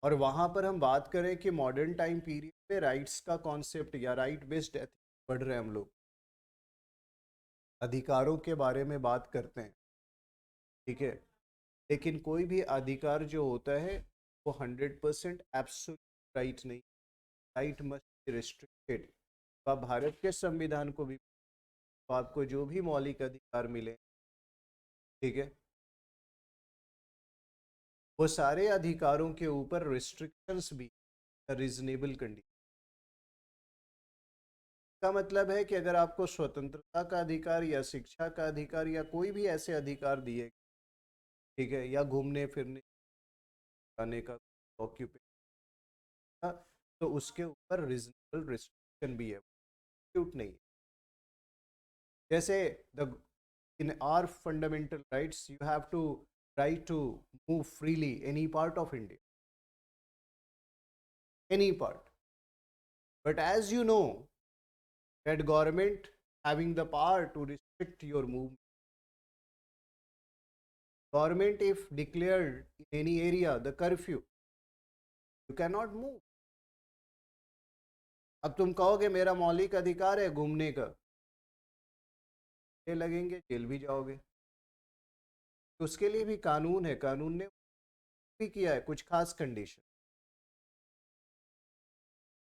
और वहाँ पर हम बात करें कि मॉडर्न टाइम पीरियड में राइट्स का कॉन्सेप्ट या राइट बेस्ड एथिक्स पढ़ रहे हैं हम लोग, अधिकारों के बारे में बात करते हैं, ठीक है, लेकिन कोई भी अधिकार जो होता है वो 100% एब्सोल्यूट राइट नहीं, राइट मस्ट बी रिस्ट्रिक्टेड। तो आप भारत के संविधान को भी, तो आपको जो भी मौलिक अधिकार मिले, ठीक है, वो सारे अधिकारों के ऊपर रिस्ट्रिक्शंस भी रीजनेबल कंडीशन। का मतलब है कि अगर आपको स्वतंत्रता का अधिकार या शिक्षा का अधिकार या कोई भी ऐसे अधिकार दिए, ठीक है, या घूमने फिरने जाने का ऑक्यूपेशन, तो उसके ऊपर रीजनेबल रिस्ट्रिक्शन भी है, नहीं। जैसे the in our fundamental rights, you have to right to move freely any part of India, any part. But as you know, that government having the power to restrict your movement. Government, if declared in any area the curfew, you cannot move. अब तुम कहोगे मेरा मौलिक अधिकार है घूमने का, ये लगेंगे, जेल भी जाओगे। तो उसके लिए भी कानून है, कानून ने भी किया है कुछ खास कंडीशन।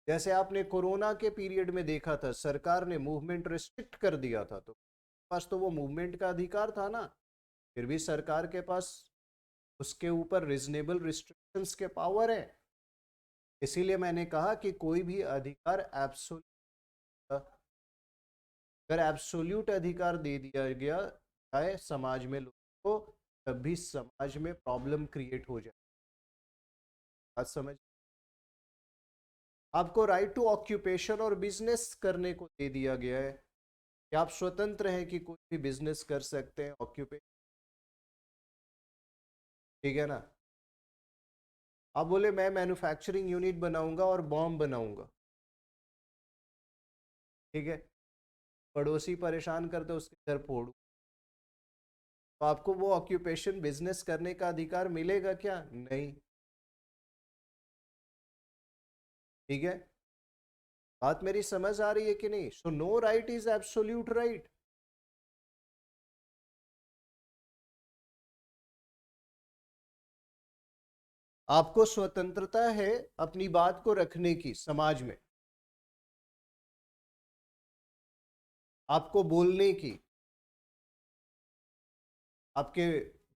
जैसे आपने कोरोना के पीरियड में देखा था, सरकार ने मूवमेंट रिस्ट्रिक्ट कर दिया था, तो पास तो वो मूवमेंट का अधिकार था ना, फिर भी सरकार के पास उसके ऊपर रीजनेबल रिस्ट्रिक्शंस के पावर है। इसीलिए मैंने कहा कि कोई भी अधिकार अगर एब्सोल्यूट अधिकार दे दिया गया है समाज में लोगों को, तब भी समाज में प्रॉब्लम क्रिएट हो जाए। बात समझ? आपको राइट टू ऑक्यूपेशन और बिजनेस करने को दे दिया गया है कि आप स्वतंत्र हैं कि कोई भी बिजनेस कर सकते हैं, ऑक्यूपेशन, ठीक है ना। आप बोले मैं मैन्युफैक्चरिंग यूनिट बनाऊंगा और बॉम्ब बनाऊंगा, ठीक है, पड़ोसी परेशान करते उसके घर फोड़ू, तो आपको वो ऑक्यूपेशन बिजनेस करने का अधिकार मिलेगा क्या? नहीं, ठीक है। बात मेरी समझ आ रही है कि नहीं? So no right is absolute right. आपको स्वतंत्रता है अपनी बात को रखने की समाज में, आपको बोलने की, आपके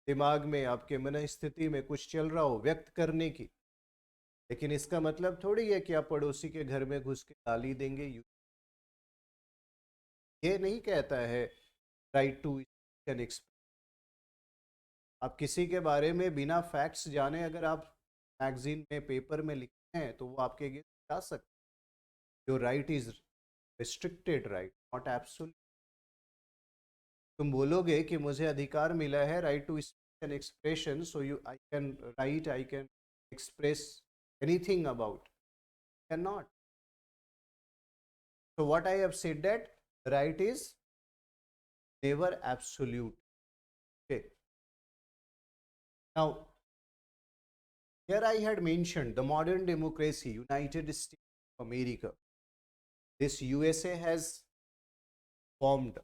दिमाग में, आपके मन स्थिति में कुछ चल रहा हो व्यक्त करने की, लेकिन इसका मतलब थोड़ी है कि आप पड़ोसी के घर में घुस के गाली देंगे। ये नहीं कहता है राइट टू एन एक्सप्रेस। आप किसी के बारे में बिना फैक्ट्स जाने अगर आप मैगजीन में पेपर में लिखते हैं तो वो आपके अगेंस्ट जा सकते। Your right is restricted right, not absolute. तुम बोलोगे कि मुझे अधिकार मिला है right to an expression, so you I can write, I can express anything about, can not. So what I have said that right is never absolute. Okay. Now here I had mentioned the modern democracy, United States of America. This USA has formed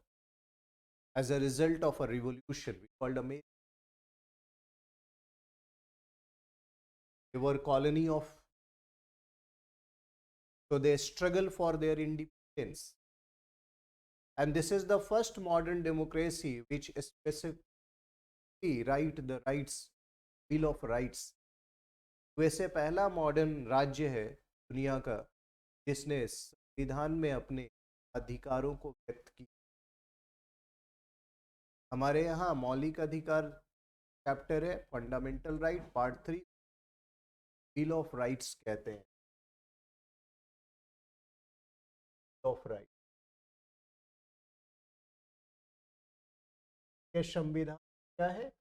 as a result of a revolution we called America. They were colony of, so they struggle for their independence. And this is the first modern democracy which specifically write the rights, Bill of Rights. वैसे पहला modern राज्य है दुनिया का जिसने संविधान में अपने अधिकारों को व्यक्त किया। हमारे यहाँ मौलिक अधिकार चैप्टर है fundamental right, part 3 bill of rights कहते हैं। ऑफ राइट के संविधान क्या है?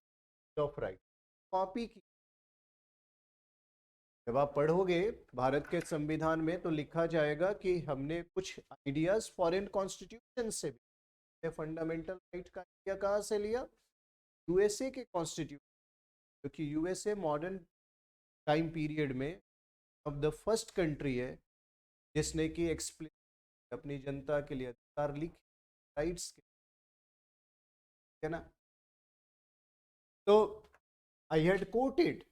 ऑफ राइट कॉपी की। जब आप पढ़ोगे भारत के संविधान में तो लिखा जाएगा कि हमने कुछ आइडियाज फॉरेन कॉन्स्टिट्यूशन से भी। फंडामेंटल राइट का आइडिया कहाँ से लिया? यूएसए के कॉन्स्टिट्यूशन, क्योंकि यूएसए मॉडर्न टाइम पीरियड में अब द फर्स्ट कंट्री है जिसने कि एक्सप्लेन अपनी जनता के लिए अधिकार लिखे राइट्स के, है ना। तो I had coated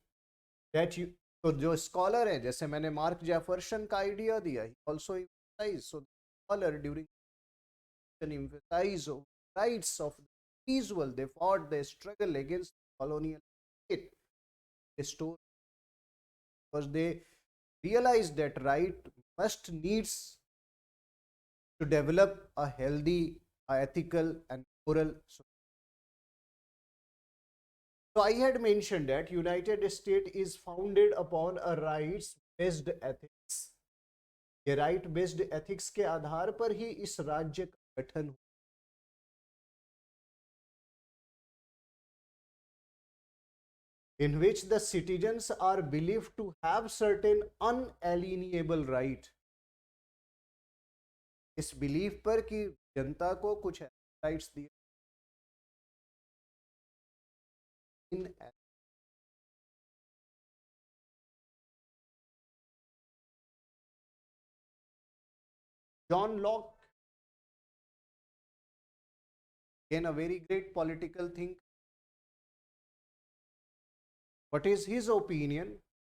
that you, तो जो स्कॉलर है जैसे मैंने मार्क जेफरसन का आइडिया दिया, he also emphasize, so scholar during emphasize rights of the individual, they fought the struggle against colonial state store, because they realized that right must needs to develop a healthy, ethical and moral society. So I had mentioned that United States is founded upon a rights based ethics. ये right based ethics के आधार पर ही इस राज्य का गठन हुआ। In which the citizens are believed to have certain unalienable right. इस belief पर कि जनता को कुछ राइट्स दिए इन। John Locke, again a very great political thinker, what is his opinion,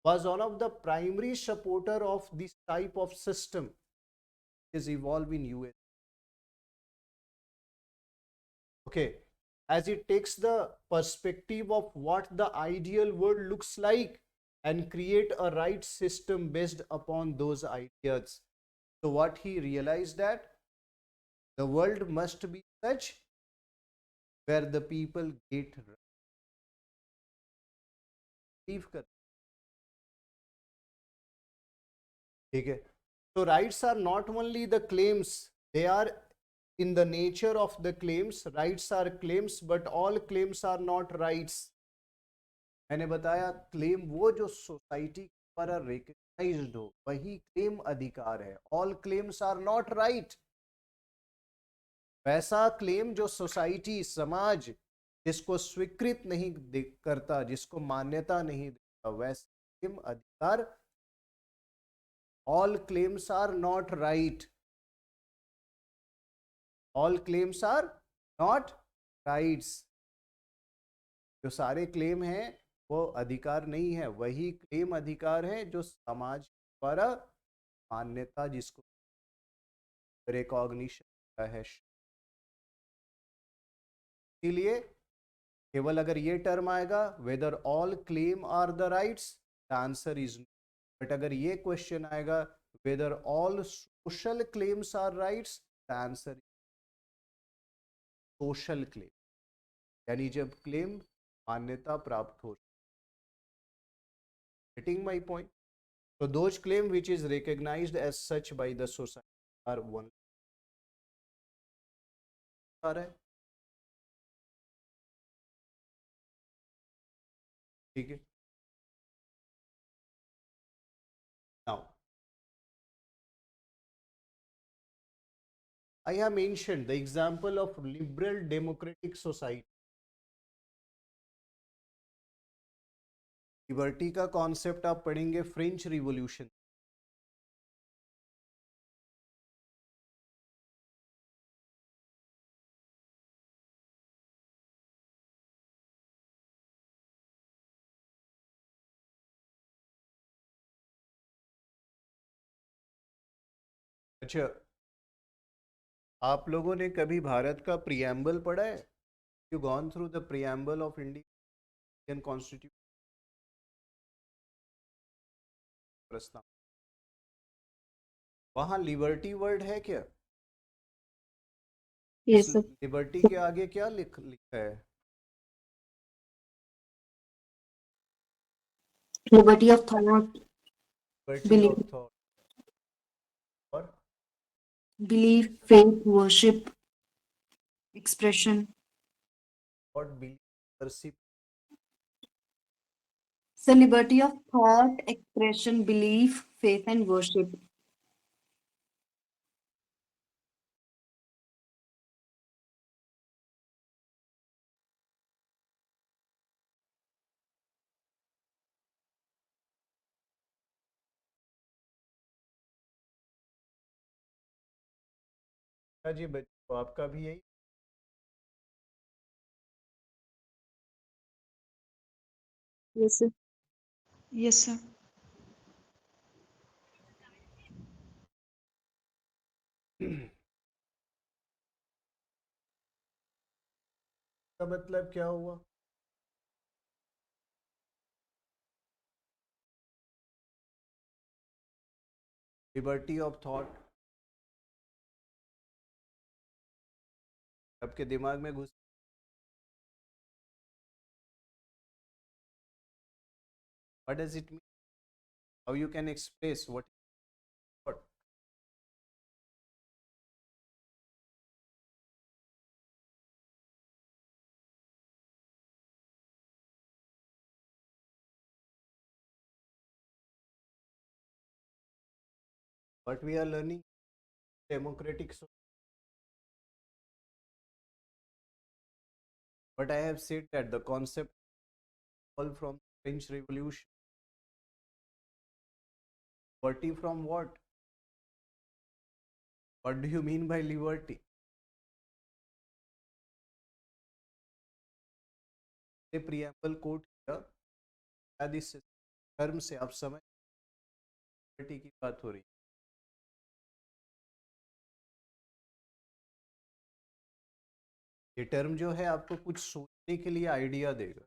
was one of the primary supporter of this type of system is evolved in US. Okay, as it takes the perspective of what the ideal world looks like and create a right system based upon those ideas. So what he realized that the world must be such where the people get believe कर, ठीक है। So rights are not only the claims, they are in the nature of the claims. Rights are claims, but all claims are not rights. मैंने बताया claim वो जो society द्वारा recognised हो वही क्लेम अधिकार है। All claims are not right. वैसा क्लेम जो सोसाइटी समाज जिसको स्वीकृत नहीं करता, जिसको मान्यता नहीं देता, वैसा क्लेम अधिकार। All claims are not right, all claims are not rights. जो सारे क्लेम हैं वो अधिकार नहीं है, वही क्लेम अधिकार है जो समाज द्वारा मान्यता, जिसको रिकॉग्निशन है। इसीलिए केवल अगर ये टर्म आएगा whether all claim are the rights, the answer is no. But अगर ये क्वेश्चन आएगा whether all social claims are rights, the answer social claim, यानी जब क्लेम मान्यता प्राप्त हो। Getting my point? So those claim which is recognized as such by the society are one। आ रहा है? ठीक है। Now I have mentioned the example of liberal democratic society। Liberty का कॉन्सेप्ट आप पढ़ेंगे फ्रेंच रिवॉल्यूशन। अच्छा, आप लोगों ने कभी भारत का प्रियम्बल पढ़ा है? You gone through the preamble of Indian constitution? प्रस्ताव, वहां लिबर्टी वर्ड है क्या? Yes, sir. लिबर्टी के आगे क्या लिखा है? Liberty of thought, liberty belief, of thought और belief, faith, worship, expression. What believe, worship. So liberty of thought, expression, belief, faith, and worship. जी बच्चों, आपका भी यही? Yes, sir. Yes, sir. का मतलब क्या हुआ? लिबर्टी ऑफ थॉट आपके दिमाग में घुस, what does it mean? How you can express what? What we are learning democratic but I have said that the concept all from French Revolution. Liberty from what? What do you mean by liberty? ये preamble coat किया, शायद इस term से आप समझ liberty की बात हो रही है। ये टर्म जो है आपको कुछ सोचने के लिए आइडिया देगा।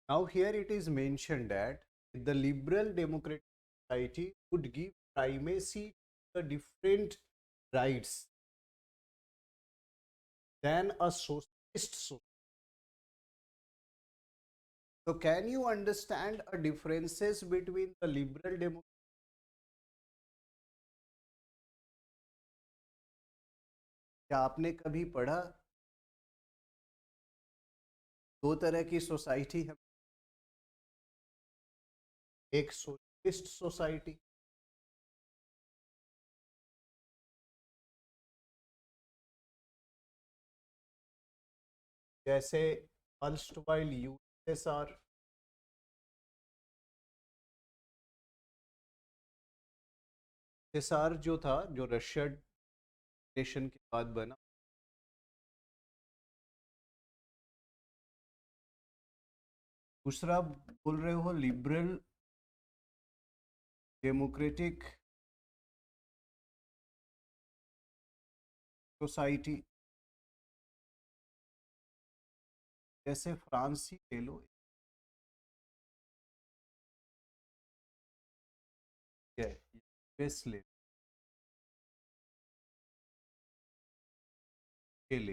Now here it is mentioned that the liberal democratic society would give primacy to the different rights than a socialist society. So can you understand a differences between the liberal democracy? क्या आपने कभी पढ़ा दो तरह की society है, एक socialist society जैसे अर्स्टवाइल यूएसएसआर, यूएसएसआर जो था, जो रशिया नेशन के बाद बना, दूसरा बोल रहे हो लिबरल डेमोक्रेटिक सोसाइटी, जैसे फ्रांस ही ले लो, यूएस ले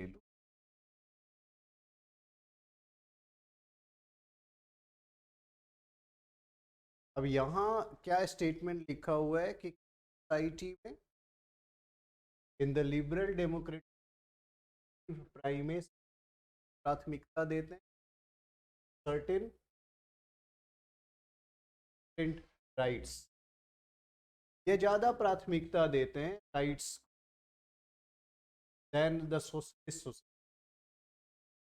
लो। अब यहाँ क्या स्टेटमेंट लिखा हुआ है कि सोसाइटी में in the liberal democratic primase प्राथमिकता देते हैं सर्टेन राइट्स, ये ज़्यादा प्राथमिकता देते हैं rights than the socialist society.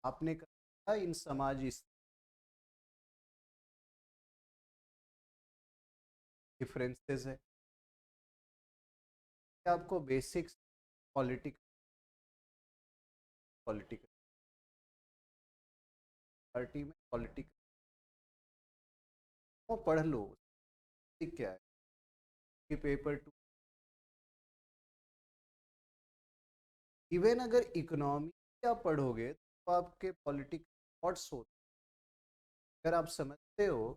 आपने कहा इन समाजी डिफरेंसेस है, आपको बेसिक्स पॉलिटिकल पॉलिटिकल पार्टी में पॉलिटिकल वो पढ़ लो, क्या है कि पेपर 2। इवन अगर इकोनॉमी आप पढ़ोगे तो आपके पॉलिटिकल थॉट्स होते, अगर आप समझते हो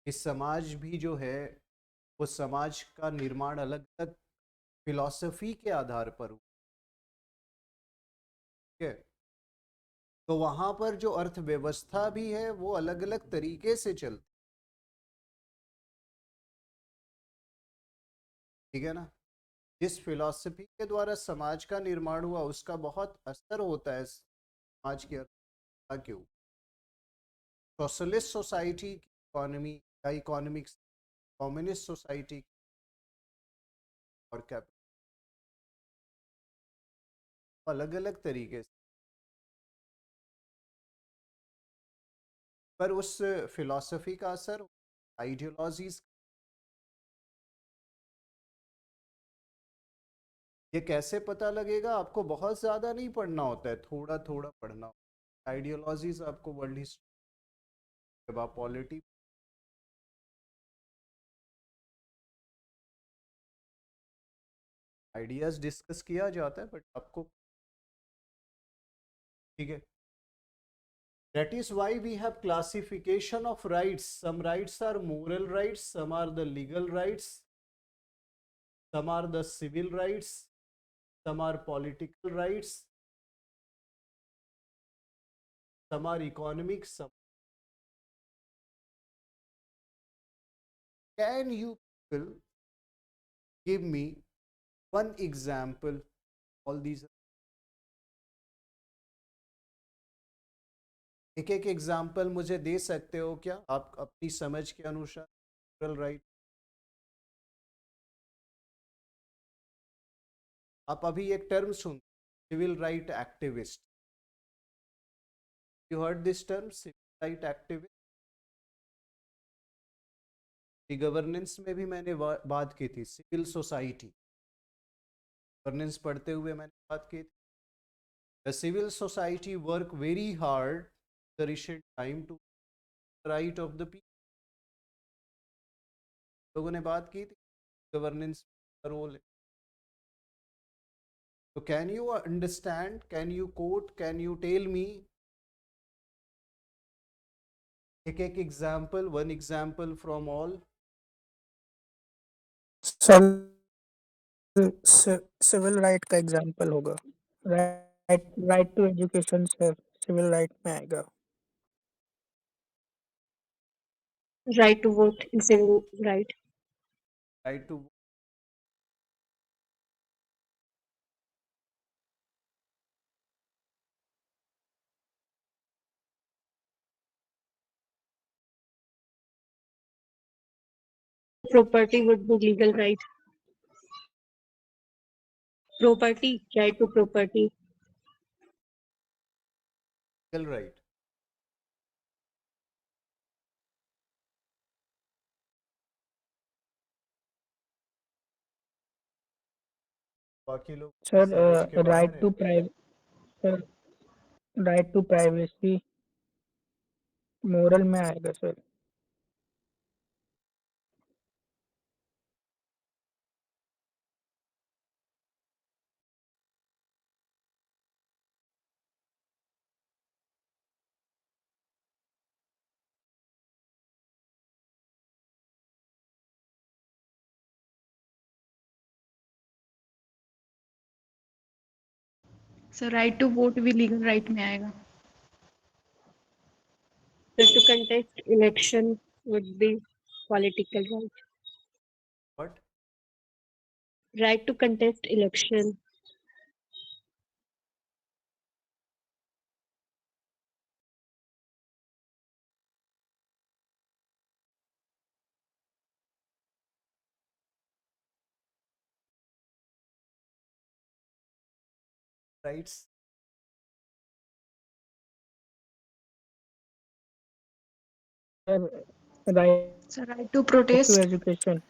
कि समाज भी जो है वो समाज का निर्माण अलग अलग फिलॉसफी के आधार पर हो, ठीक है, तो वहां पर जो अर्थव्यवस्था भी है वो अलग अलग तरीके से चलती, ठीक है ना। जिस फिलॉसफी के द्वारा समाज का निर्माण हुआ उसका बहुत असर होता है समाज की अर्थव्यवस्था के ऊपर। सोशलिस्ट सोसाइटी की इकोनॉमी या इकोनॉमिक्स, कम्युनिस्ट सोसाइटी और कैपिटल अलग अलग तरीके से, पर उस फिलॉसफी का असर आइडियोलॉजीज, ये कैसे पता लगेगा? आपको बहुत ज़्यादा नहीं पढ़ना होता है, थोड़ा थोड़ा पढ़ना होता है। आइडियोलॉजीज आपको वर्ल्ड हिस्ट्री, जब आप पॉलिटी आइडियाज डिस्कस किया जाता है, बट आपको, ठीक है। That is why we have classification of rights. Some rights are moral rights, some are the legal rights, some are the civil rights, some are political rights, some are economic, some. Can you people give me one example? All these, एक एक example मुझे दे सकते हो क्या आप अपनी समझ के अनुसार? राइट, आप अभी एक टर्म सुन, civil right activist, you heard this term civil right activist? Governance में भी मैंने बात की थी, सिविल सोसाइटी गवर्नेंस पढ़ते हुए मैंने बात की थी। The civil society work very hard the recent time to right of the people, लोगों ने बात की थी गवर्नेंस का रोल है। तो can you understand, can you quote, can you tell me एक एक example, one example from all? Sir civil right का एग्जांपल होगा, right right to education sir, civil right में आएगा। Right to vote in civil right. Right to, Property would be legal right. Property, right to property. legal right. बाकी लोग sir समझ के बाहर right है. टू प्राइव sir right to privacy moral में आएगा sir. Sir right to vote भी लीगल राइट में आएगा. So to contest election would be political right. But Right to contest election. rights, sir right sir right to to protest. Education.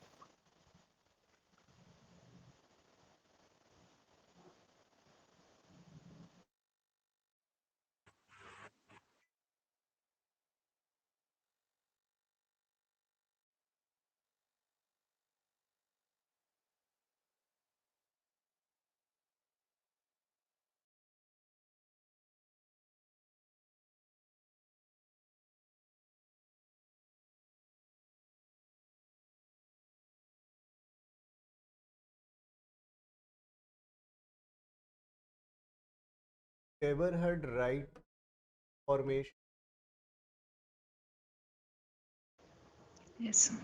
ever heard right formation? Yes, sir.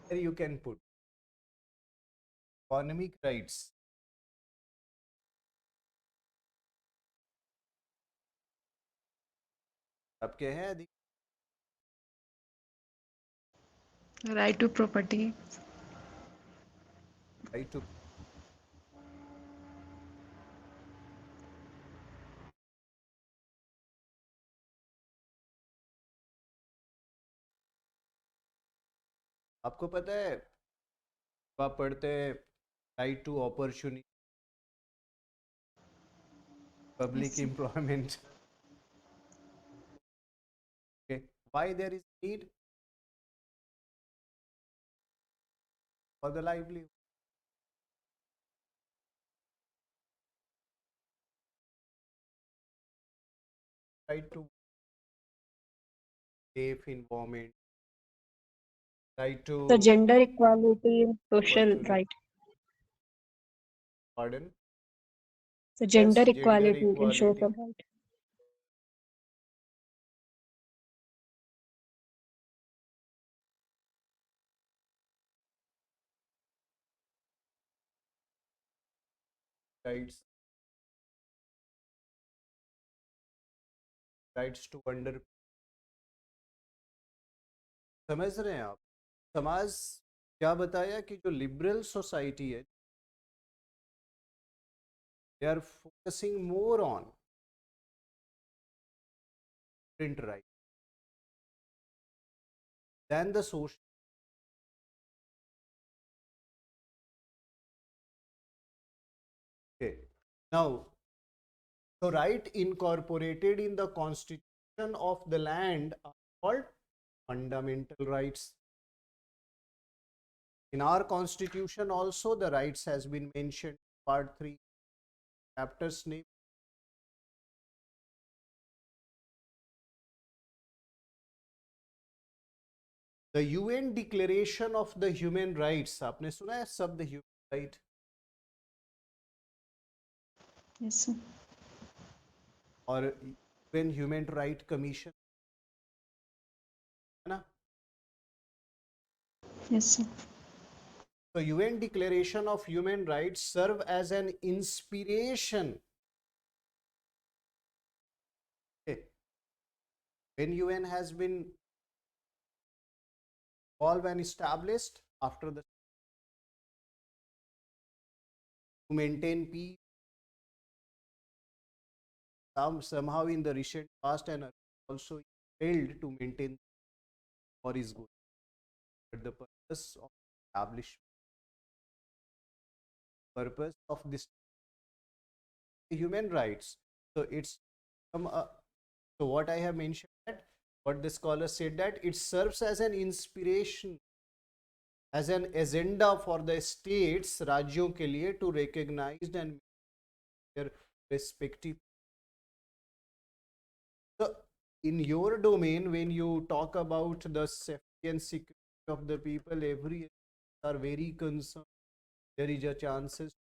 There you can put economic rights. आपके हैं अधिक Right to property. right to आपको पता है जब आप पढ़ते हैं right to opportunity public Yes, sir. Employment okay why there is need for the livelihood right to safe environment right to So gender equality and social opportunity right. pardon So yes gender gender equality and equality social right. rights rights to under समझ रहे हैं आप समाज क्या बताया कि जो liberal society है they are focusing more on print right than the social. Okay. Now, so right incorporated in the constitution of the land are called fundamental rights. In our constitution also the rights has been mentioned part 3 chapters name. The UN Declaration of the Human Rights आपने सुना है शब्द human right Yes, sir. और UN Human Right Commission है ना Yes, sir. So UN Declaration of Human Rights serve as an inspiration. Okay. When UN has been evolved and established after the to maintain peace, somehow in the recent past and also failed to maintain or is good. But the purpose of this human rights. So it's so what I have mentioned that what the scholar said that it serves as an inspiration, as an agenda for the states राज्यों के लिए to recognize and their respective. So in your domain, when you talk about the safety and security of the people, every are very concerned. There is a chances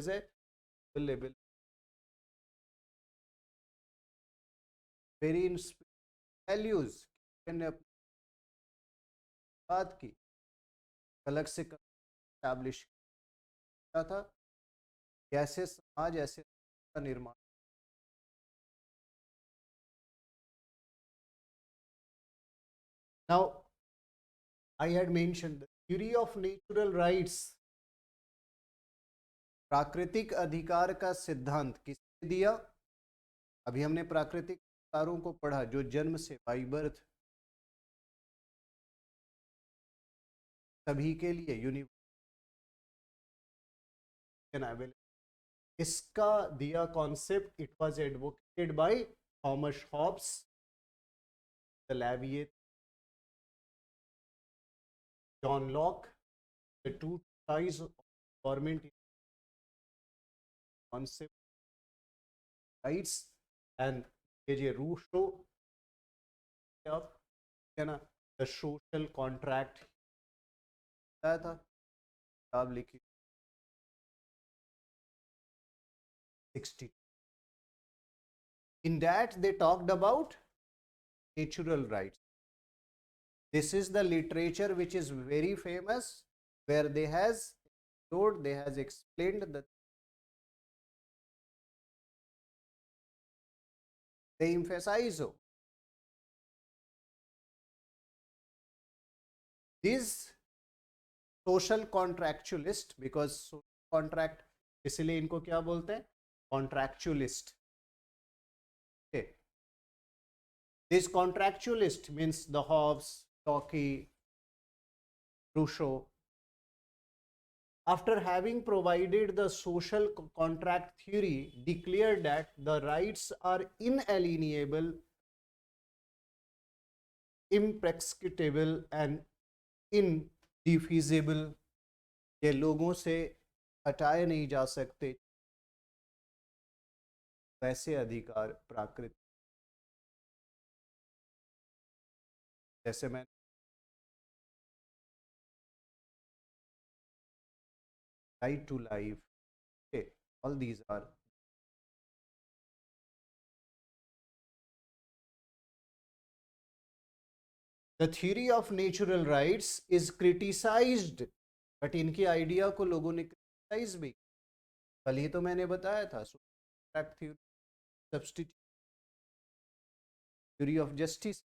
है available very in values मैंने अपनी बात की अलग से establish किया था कैसे समाज ऐसे का निर्माण. Now I had mentioned the theory of natural rights. प्राकृतिक अधिकार का सिद्धांत किसने दिया? अभी हमने प्राकृतिक अधिकारों को पढ़ा जो जन्म से बाई बर्थ सभी के लिए यूनिवर्सल. इसका दिया concept it was advocated by Thomas Hobbes, the leviathan, John Locke, the two ties of government concept rights and J.J. Rousseau of the social contract था किताब लिखी 60. In that they talked about natural rights. This is the literature which is very famous where they has explained the they emphasize these social contractualist because contract इसलिए इनको क्या बोलते हैं contractualist. Okay, this contractualist means the Hobbes, Locke, Rousseau, after having provided the social contract theory, declared that the rights are inalienable, imprescriptible and indefeasible. ये लोगों से हटाए नहीं जा सकते. वैसे अधिकार प्राकृतिक जैसे मैं right to life. Okay, all these are the theory of natural rights is criticized, but इनकी आइडिया को लोगों ने क्रिटिसाइज भी. कल ही तो मैंने बताया था theory, substitute theory of justice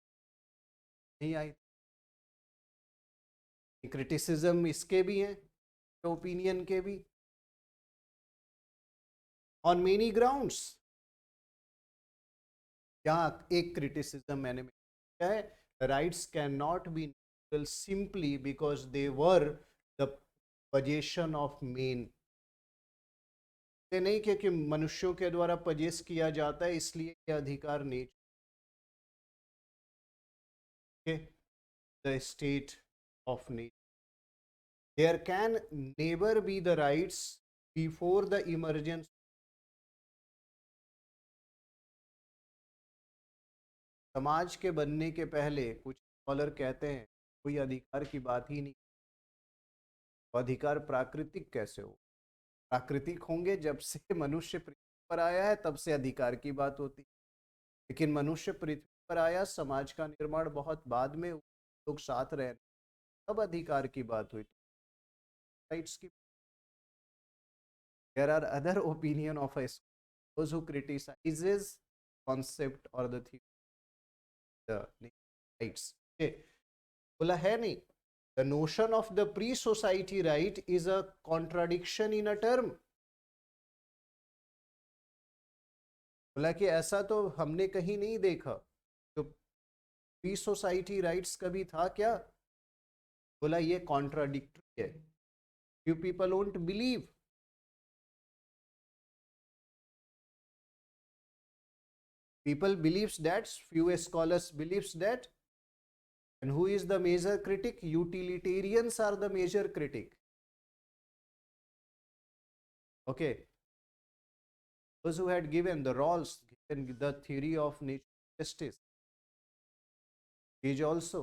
नहीं आई. क्रिटिसिज्म इसके भी हैं, ओपिनियन के भी, ऑन मेनी ग्राउंड्स. यहाँ एक क्रिटिसिज्म मैंने किया है, rights can not be simply because they were the possession of men. ये नहीं कि मनुष्यों के द्वारा पजेस किया जाता है इसलिए ये अधिकार नहीं. The state of nature. There can never be the rights before the emergence. समाज के बनने के पहले कुछ स्कॉलर कहते हैं कोई अधिकार की बात ही नहीं. अधिकार प्राकृतिक कैसे हो? प्राकृतिक होंगे जब से मनुष्य पृथ्वी पर आया है तब से अधिकार की बात होती. लेकिन मनुष्य पृथ्वी पर आया, समाज का निर्माण बहुत बाद में, लोग साथ रहे तब अधिकार की बात हुई. राइट्स की. There are other opinion of a those who criticizes concept or the theory, the rights. Okay, बोला है नहीं. The notion of the pre-society right is a contradiction in a term. बोला कि ऐसा तो हमने कहीं नहीं देखा, तो फ्री सोसाइटी राइट्स कभी था क्या? बोला ये कॉन्ट्राडिक्टरी है, you people won't believe. People believes that, few scholars believes that, and who is the major critic? Utilitarians are the major critic. Okay, those who had given the Rawls, given the theory of natural justice, he is also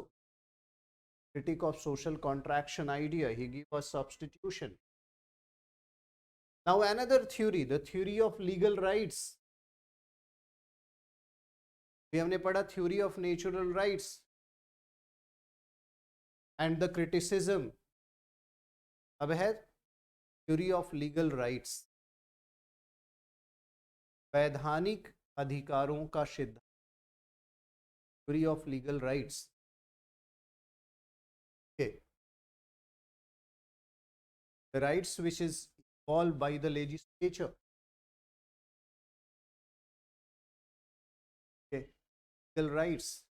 critic of social contraction idea. He gave us substitution. Now another theory, the theory of legal rights. We हमने पढ़ा theory of natural rights and the criticism. अब है theory of legal rights. वैधानिक अधिकारों का सिद्धांत, theory of legal rights. Okay. The rights which is evolved by the legislature. Okay. Legal rights.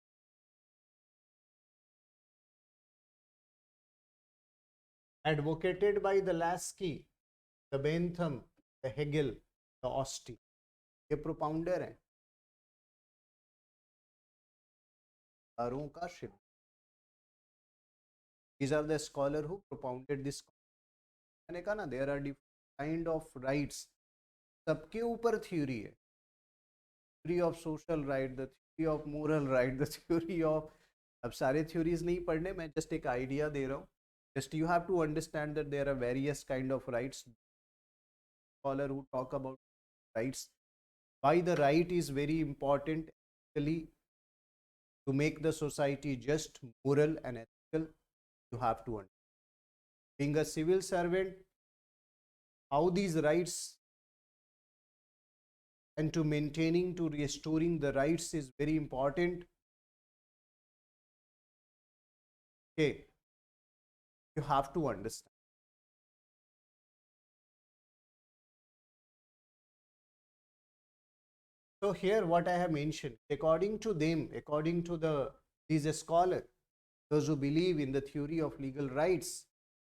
Advocated by the Lasky, the Bentham, the Hegel, the Austin. ये propounder हैं अधिकारों का सिद्धांत. These are the scholar who propounded this. मैंने कहा ना, there are different kind of rights. सबके ऊपर theory है. Theory of social right, the theory of moral right, the theory of, अब सारे theories नहीं पढ़ने, मैं just एक idea दे रहा हूँ. Just you have to understand that there are various kind of rights. Scholar who talk about rights. Why the right is very important actually to make the society just, moral and ethical. You have to understand. Being a civil servant, how these rights and to maintaining, to restoring the rights is very important. Okay, you have to understand. So here what I have mentioned, according to them, according to these scholars, those who believe in the theory of legal rights,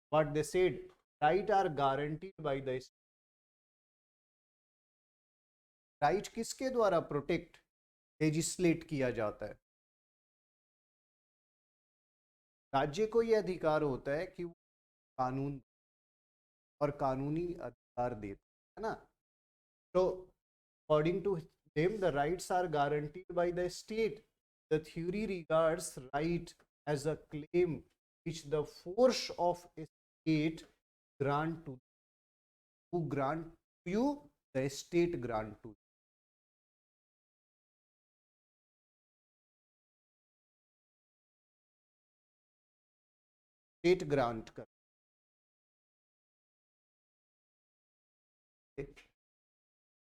what they said, rights are guaranteed by the state. Right किसके द्वारा protect, legislate किया जाता है? राज्य को यह अधिकार होता है कि वो कानून और कानूनी अधिकार देता है ना. तो according to them, the rights are guaranteed by the state. The theory regards right as a claim which the force of a state grant to who grant to you, the state grant to you. State grant कर.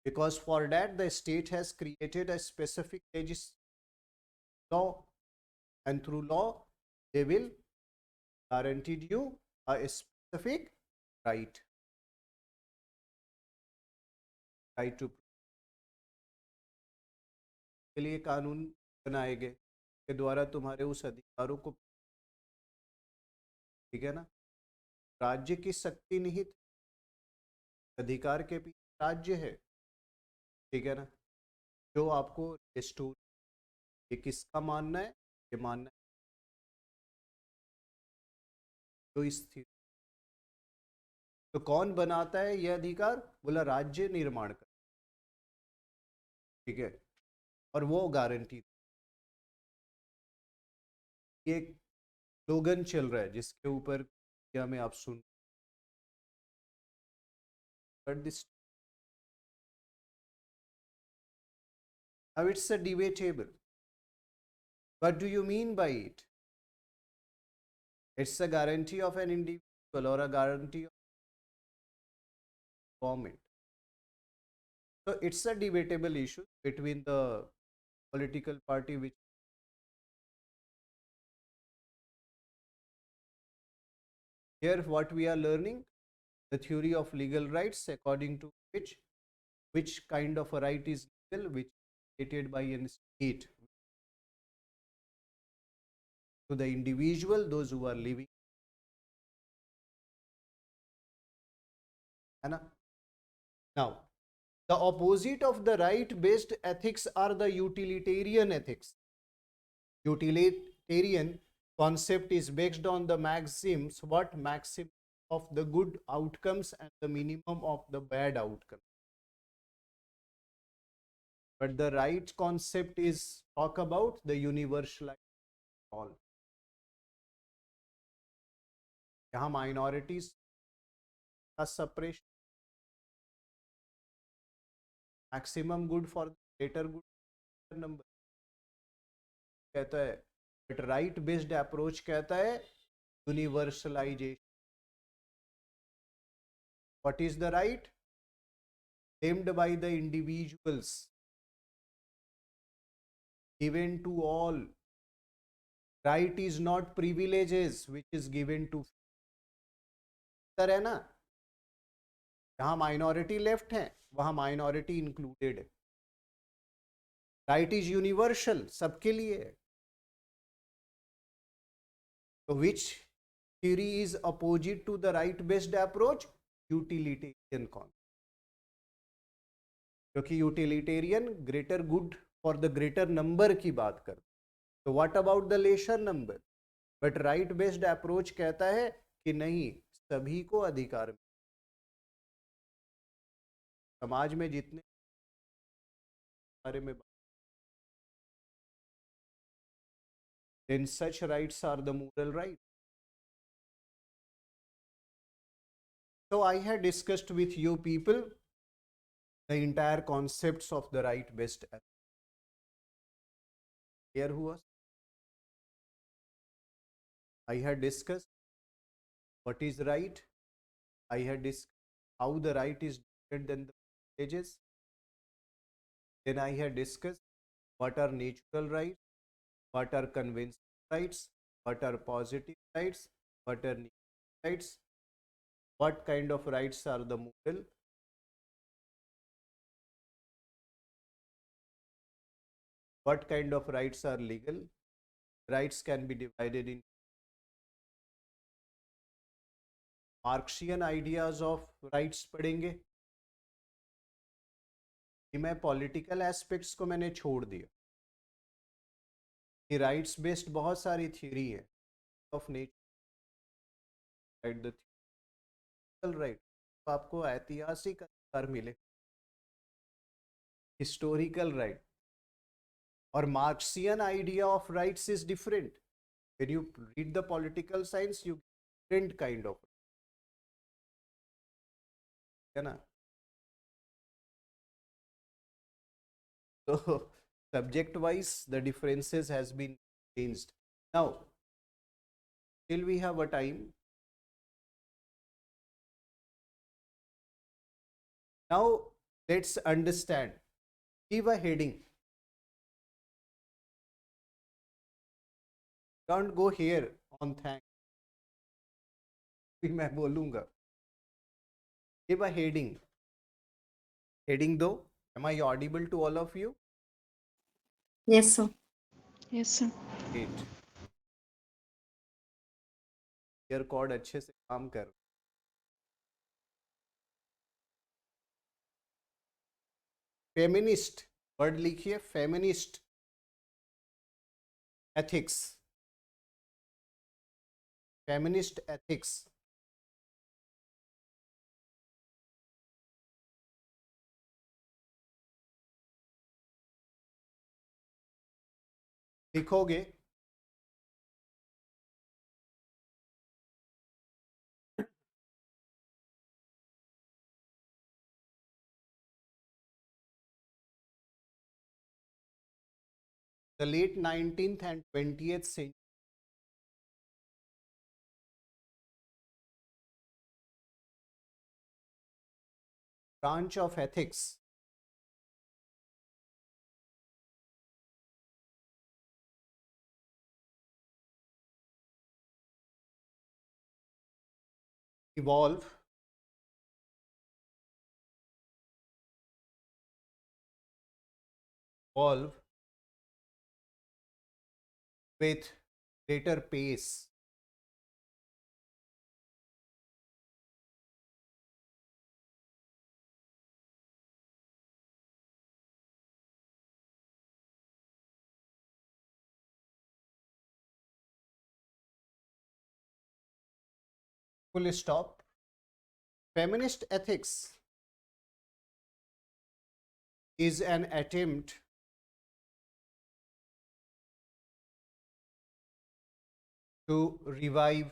Because for that the state has created a specific law, and through law they will guarantee you a specific right to के लिए कानून बनाए गए के द्वारा तुम्हारे उस अधिकारों को, ठीक है ना. राज्य की शक्ति निहित अधिकार के पीछे राज्य है, ठीक है ना, जो आपको रिस्टोर. ये किसका मानना है? ये मानना है जो इस थी. तो कौन बनाता है यह अधिकार? बोला राज्य निर्माण कर, ठीक है, और वो गारंटी. ये एक स्लोगन चल रहा है जिसके ऊपर क्या में आप सुन, but this now it's a debatable. What do you mean by it? It's a guarantee of an individual or a guarantee of government. So it's a debatable issue between the political party which here what we are learning, the theory of legal rights, according to which kind of a right is which is created by an state to the individual, those who are living. है ना? Now, the opposite of the right-based ethics are the utilitarian ethics. Utilitarian concept is based on the maxims, what maxim of the good outcomes and the minimum of the bad outcomes. But the right concept is talk about the universalized all. यहाँ minorities का suppression, maximum good for the greater good number कहता है, but right based approach कहता है universalization. What is the right? Claimed by the individuals, given to all. Right is not privileges which is given to. है ना? जहां minority left है वहां minority included है. राइट इज यूनिवर्सल, सबके लिए है. तो विच theory is opposite to the right based approach? Utilitarian concept. क्योंकि utilitarian greater good for the greater number की बात कर. तो what about the lesser number? But right based approach कहता है कि नहीं, सभी को अधिकार. समाज में जितने बारे में, then such rights are the moral right. So I had discussed with you people the entire concepts of the right based ethics. Here who was? I had discussed what is right. I had discussed how the right is different than the privileges. Then I had discussed what are natural rights, what are conventional rights, what are positive rights, what are negative rights, what kind of rights are the moral, what kind of rights are legal. Rights can be divided in Marxian ideas of rights पढ़ेंगे. कि मैं political aspects को मैंने छोड़ दिया कि rights based बहुत सारी थ्योरी है of nature. Right, the right आपको ऐतिहासिक अधिकार मिले, हिस्टोरिकल राइट. और Marxian idea of rights is different. When you read the political science you different kind of, है ना. So subject wise the differences has been changed. Now still we have a time. Now let's understand. Give a heading. Don't go here on thanks. फिर मैं बोलूंगा. Give a heading. Heading दो. Am I audible to all of you? Yes, sir. Yes, sir. Great. ईयर कॉर्ड अच्छे से काम कर. फेमिनिस्ट वर्ड लिखिए. Feminist ethics. Feminist ethics. लिखोगे the late 19th and 20th century branch of ethics evolve evolve with greater pace. Full stop. Feminist ethics is an attempt to revive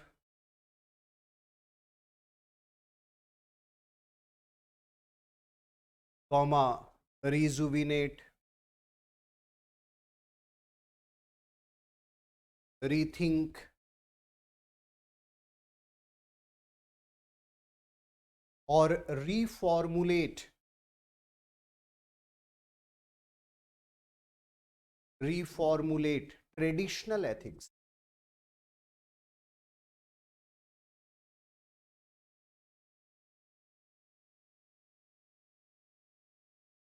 rejuvenate, rethink, or reformulate traditional ethics.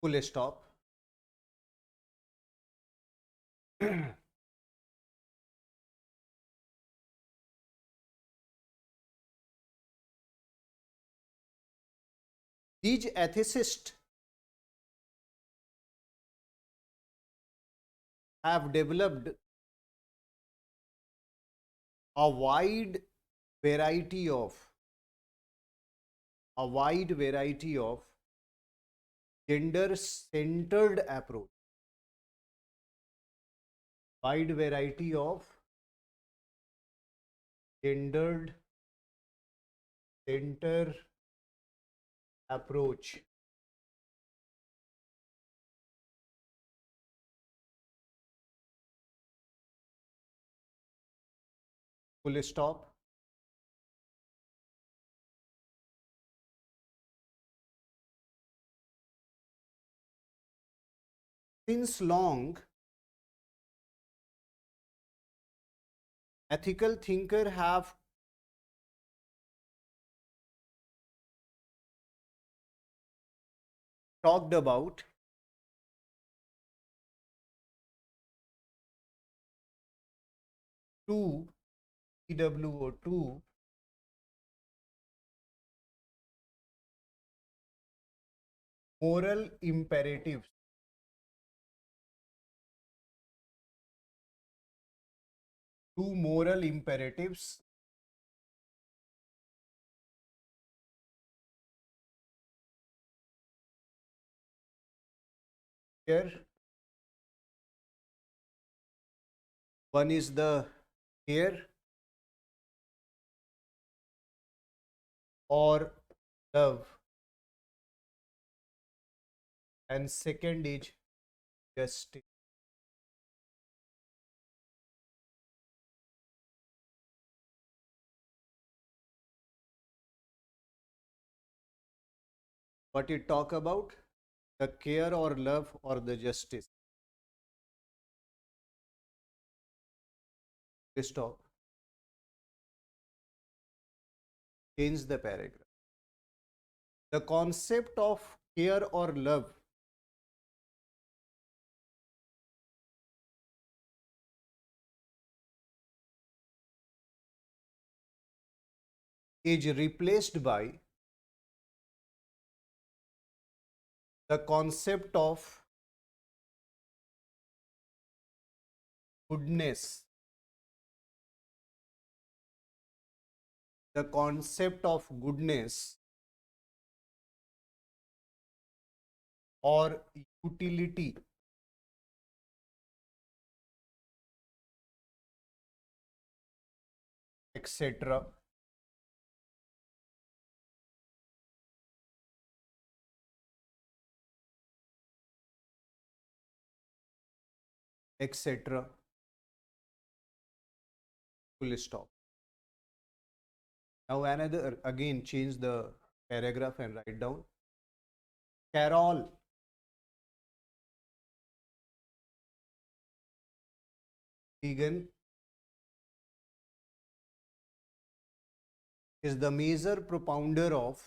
Full stop. These ethicists have developed a wide variety of gender centered approach, wide variety of gendered center approach. Full stop. Since long, ethical thinkers have talked about two TWO2 moral imperatives. Two moral imperatives here. One is the care or love, and second is justice. What it talk about? The care or love or the justice. Stop. Change the paragraph. The concept of care or love is replaced by the concept of goodness. The concept of goodness or utility, etc. etc. Full stop. Now another, again change the paragraph and write down Carol Egan is the major propounder of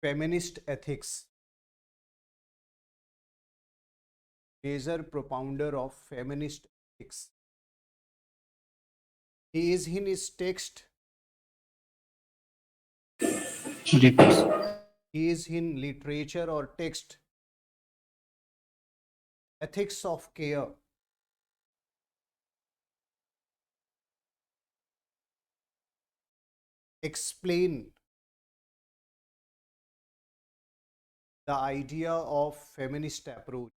feminist ethics, major propounder of feminist ethics. He is in his text, Repeat. he is in literature or text, Ethics of Care. Explain the idea of feminist approach.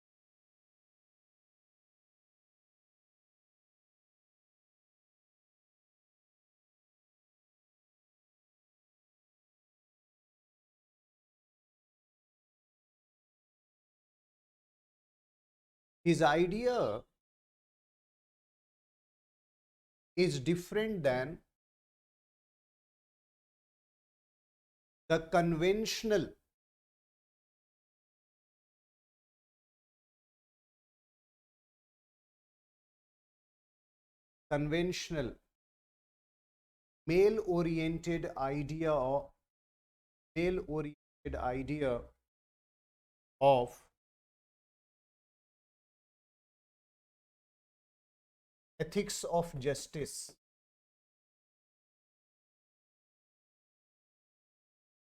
His idea is different than the conventional male oriented idea of ethics of justice.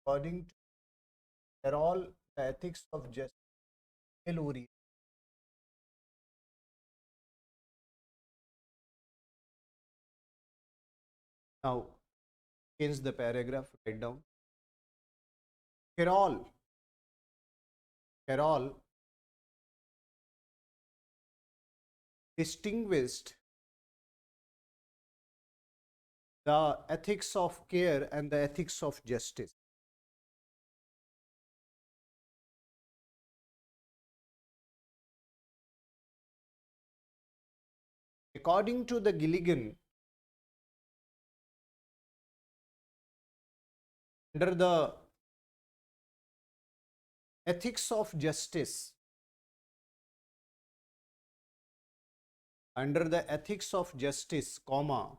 According to Carroll, the ethics of justice male oriented. Now change the paragraph, write down. Carroll distinguished the ethics of care and the ethics of justice. According to the Gilligan, under the ethics of justice, comma,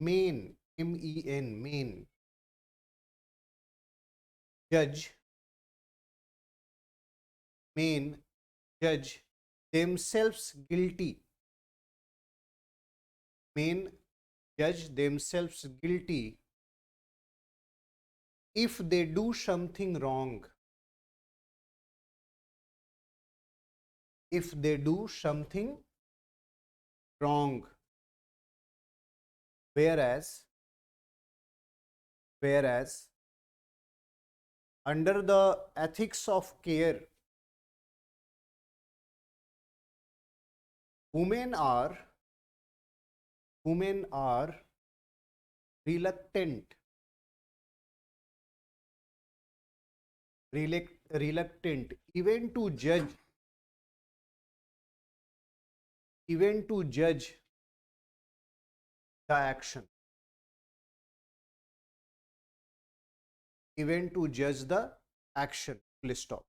main, M-E-N, main, judge themselves guilty, if they do something wrong, whereas under the ethics of care, women are reluctant even to judge the action, full stop.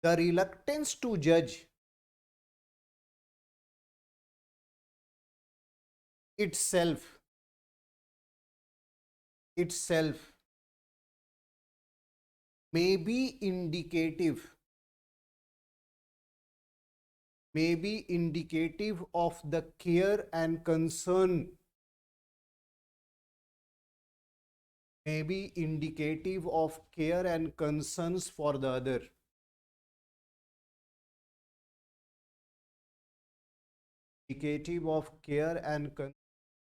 The reluctance to judge itself may be indicative of the care and concern, for the other. Indicative of care and concern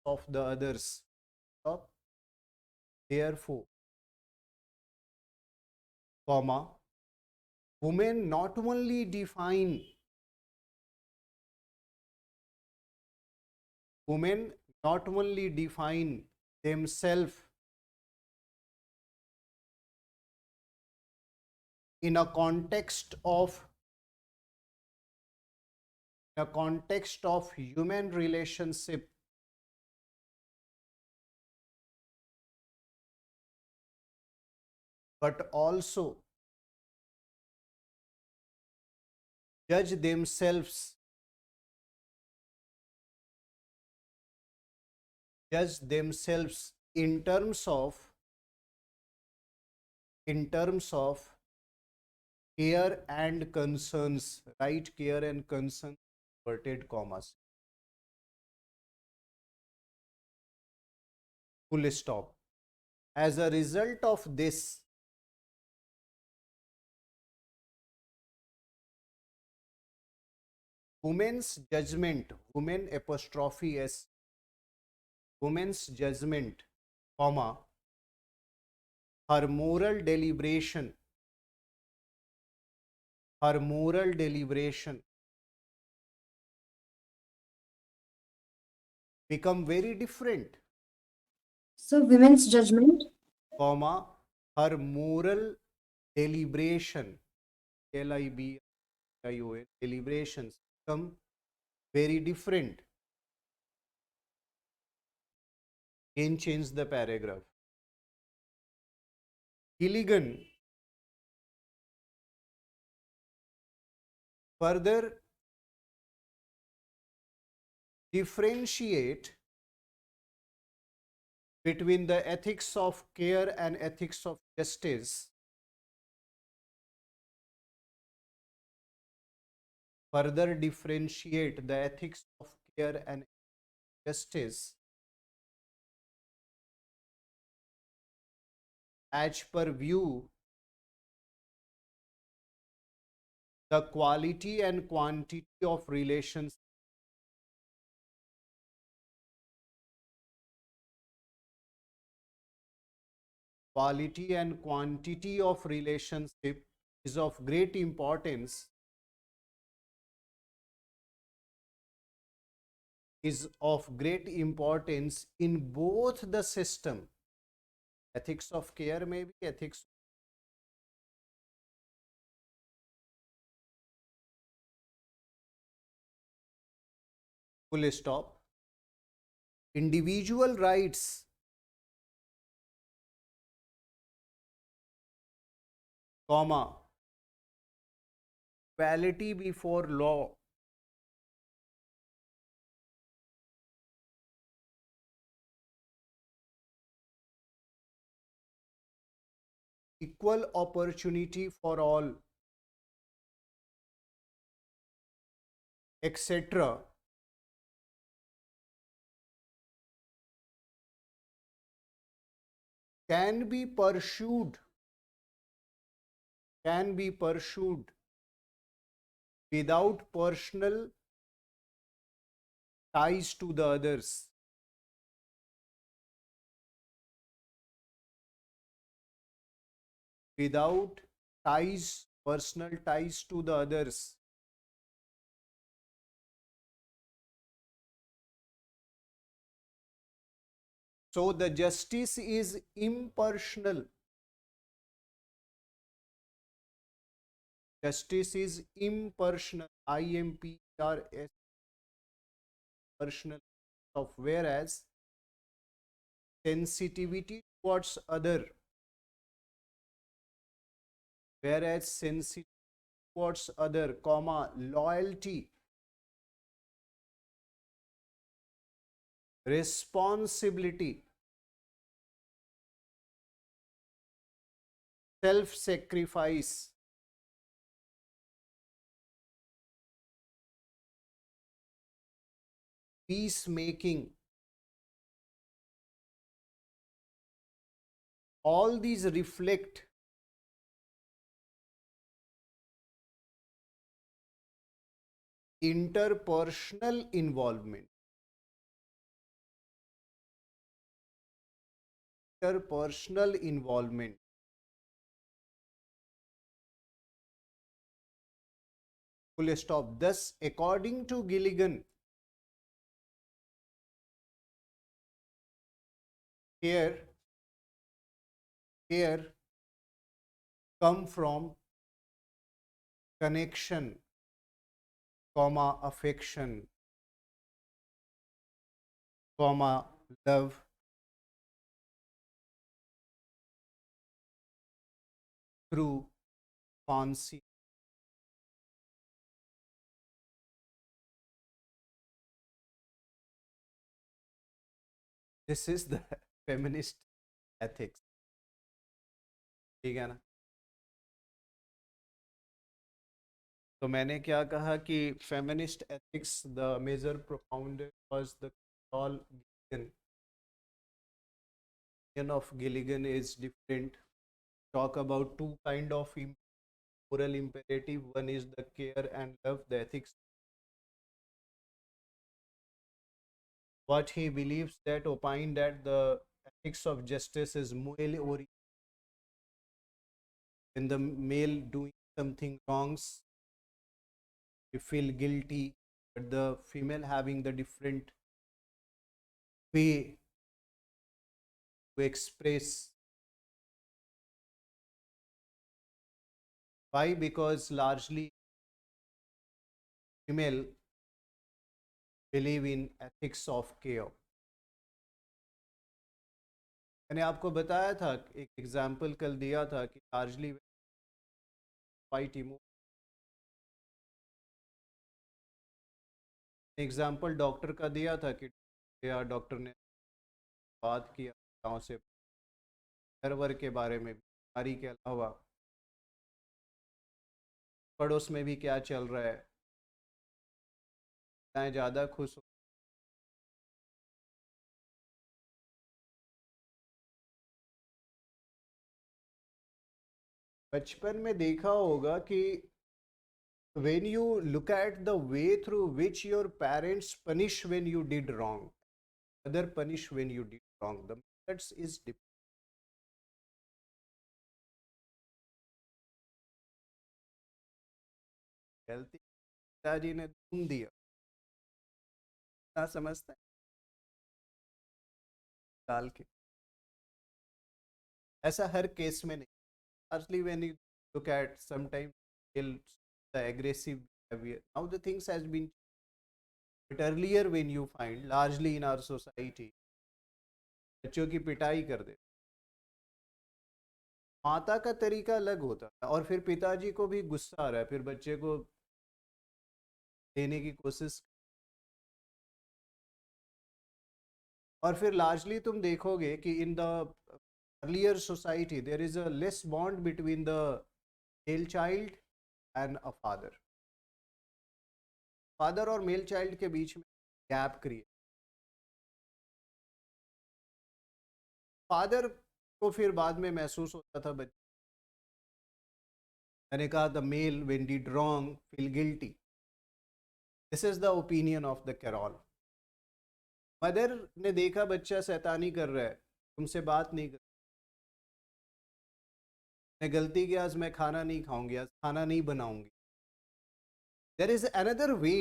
of the others. Stop. Therefore, comma, women not only define themselves in a context of human relationship, but also judge themselves in terms of in terms of care and concerns, right? Care and concerns, inverted commas. Full stop. As a result of this, women's judgment, women apostrophe s, women's judgment, comma, her moral deliberation, her moral deliberation become very different, So women's judgment. comma, her moral deliberation, Libion, deliberations become very different. Again, change the paragraph. Gilligan further differentiate between the ethics of care and ethics of justice. Further differentiate the ethics of care and justice as per view the quality and quantity of relations, quality and quantity of relationship is of great importance, in both the system. Ethics of care may be ethics. Full stop. Individual rights, comma, equality before law, equal opportunity for all, etc., can be pursued without personal ties to the others, without personal ties to the others. So the justice is impersonal. Justice is impersonal. IMPRS, personal of, whereas sensitivity towards other, comma, loyalty, responsibility, self-sacrifice, peacemaking, all these reflect interpersonal involvement. Interpersonal involvement. Full stop. Thus, according to Gilligan, here come from connection, comma, affection, comma, love, through fancy. This is the feminist ethics. ठीक है ना। तो मैंने क्या कहा कि feminist ethics the major propounder was the Carol Gilligan. Of Gilligan is different. Talk about two kind of moral imperative. One is the care and love, the ethics. What he believes that opine that the ethics of justice is morally oriented. When the male doing something wrongs, you feel guilty, but the female having the different way to express. Why? Because largely female believe in ethics of care. मैंने आपको बताया था, एक example कल दिया था कि largely fight example doctor का दिया था कि या डॉक्टर ने बात किया गाँव से सर्वर के बारे में, बीमारी के अलावा पड़ोस में भी क्या चल रहा है, मैं ज़्यादा खुश हूँ। बचपन में देखा होगा कि when you look at the way through which your parents punish when you did wrong, other punish when you did wrong, the methods is different. गलती पिताजी ने तुम दिया ना समझता है डाल के, ऐसा हर केस में नहीं। Largely when you look at sometimes the aggressive behavior, now the things has been, but earlier when you find largely in our society बच्चों की पिटाई कर दे, माता का तरीका अलग होता है और फिर पिताजी को भी गुस्सा आ रहा है, फिर बच्चे को देने की कोशिश, और फिर लार्जली तुम देखोगे कि in the earlier society there is a less bond between the male child and a father. Father और मेल चाइल्ड के बीच में गैप क्रिएट, फादर को फिर बाद में महसूस होता था बच्चे, मैंने कहा the male when did wrong feel guilty. This is the opinion of the Carol. Mother ने देखा बच्चा शैतानी कर रहा है, तुमसे बात नहीं कर, मैं गलती किया, आज मैं खाना नहीं खाऊंगी, आज खाना नहीं बनाऊंगी। देयर इज अनदर वे,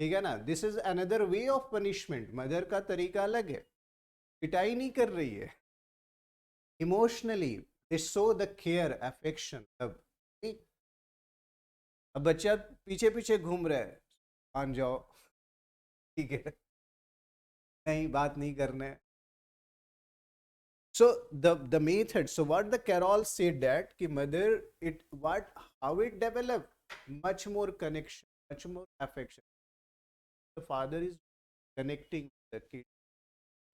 ठीक है ना, this is another way of punishment. Mother का तरीका अलग है, पिटाई नहीं कर रही है, emotionally they show the care affection. अब बच्चा पीछे पीछे घूम रहा है, मान जाओ, ठीक है, नहीं बात नहीं करना है। So the method, so what the Carol said that कि mother it what how it developed much more connection, much more affection. The father is connecting with the kid,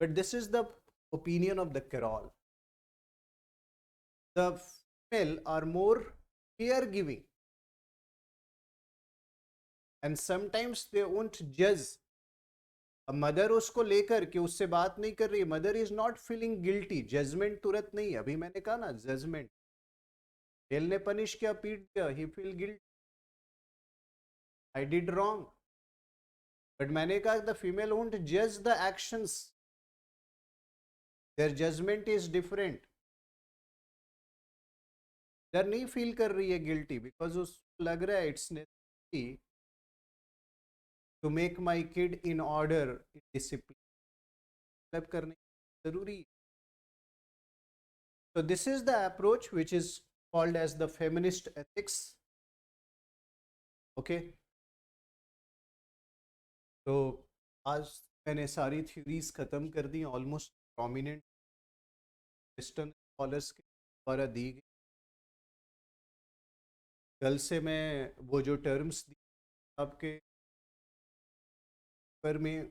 but this is the opinion of the Carol. The female are more caregiving, and sometimes they won't judge. अब mother उसको लेकर के उससे बात नहीं कर रही, mother is not feeling guilty, judgement तुरंत नहीं है। अभी मैंने कहा ना जजमेंट, मेल ने पनिश किया, पीट दिया, he feel guilt, I did wrong, but मैंने कहा द फीमेल वोंट जज the actions, their judgment is different. Mother नहीं फील कर रही है गिल्टी, बिकॉज उसको लग रहा है it's necessary to make my kid in order, in discipline, develop करने जरूरी। So this is the approach which is called as the feminist ethics. Okay, तो आज मैंने सारी थ्योरीज खत्म कर दी, ऑलमोस्ट प्रोमिनेंट वेस्टर्न स्कॉलर्स के द्वारा दी गई। कल से मैं वो जो टर्म्स दी आपके पर, में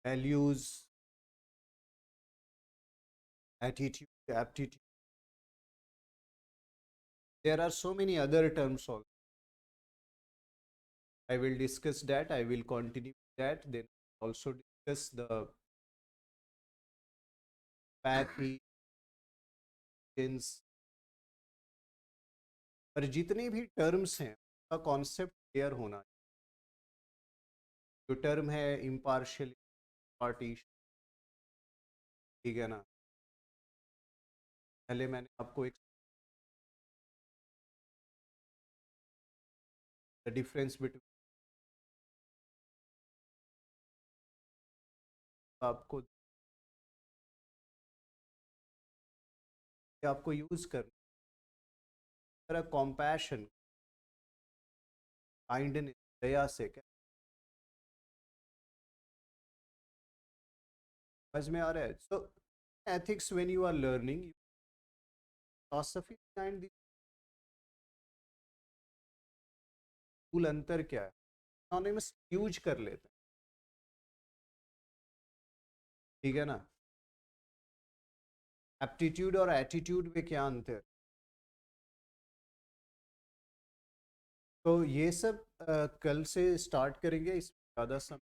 values, attitude, aptitude. There are so many other terms also. I will discuss that. I will continue that. Then also discuss the pathy, पर जितने भी टर्म्स हैं उसका कॉन्सेप्ट क्लियर होना चाहिए। जो टर्म है इम्पार्शियल, पार्टीशन, ठीक है ना। पहले मैंने आपको एक द डिफरेंस बिटवीन, आपको यूज करना तरह कॉम्पैशन, काइंडनेस, दया से क्या समझ में आ रहा है। So ethics when you are learning philosophy behind the मूल अंतर क्या है, सिनोनिमस यूज कर लेते हैं, ठीक है ना। एप्टीट्यूड और एटीट्यूड में क्या अंतर, तो ये सब कल से स्टार्ट करेंगे। इसमें ज़्यादा समय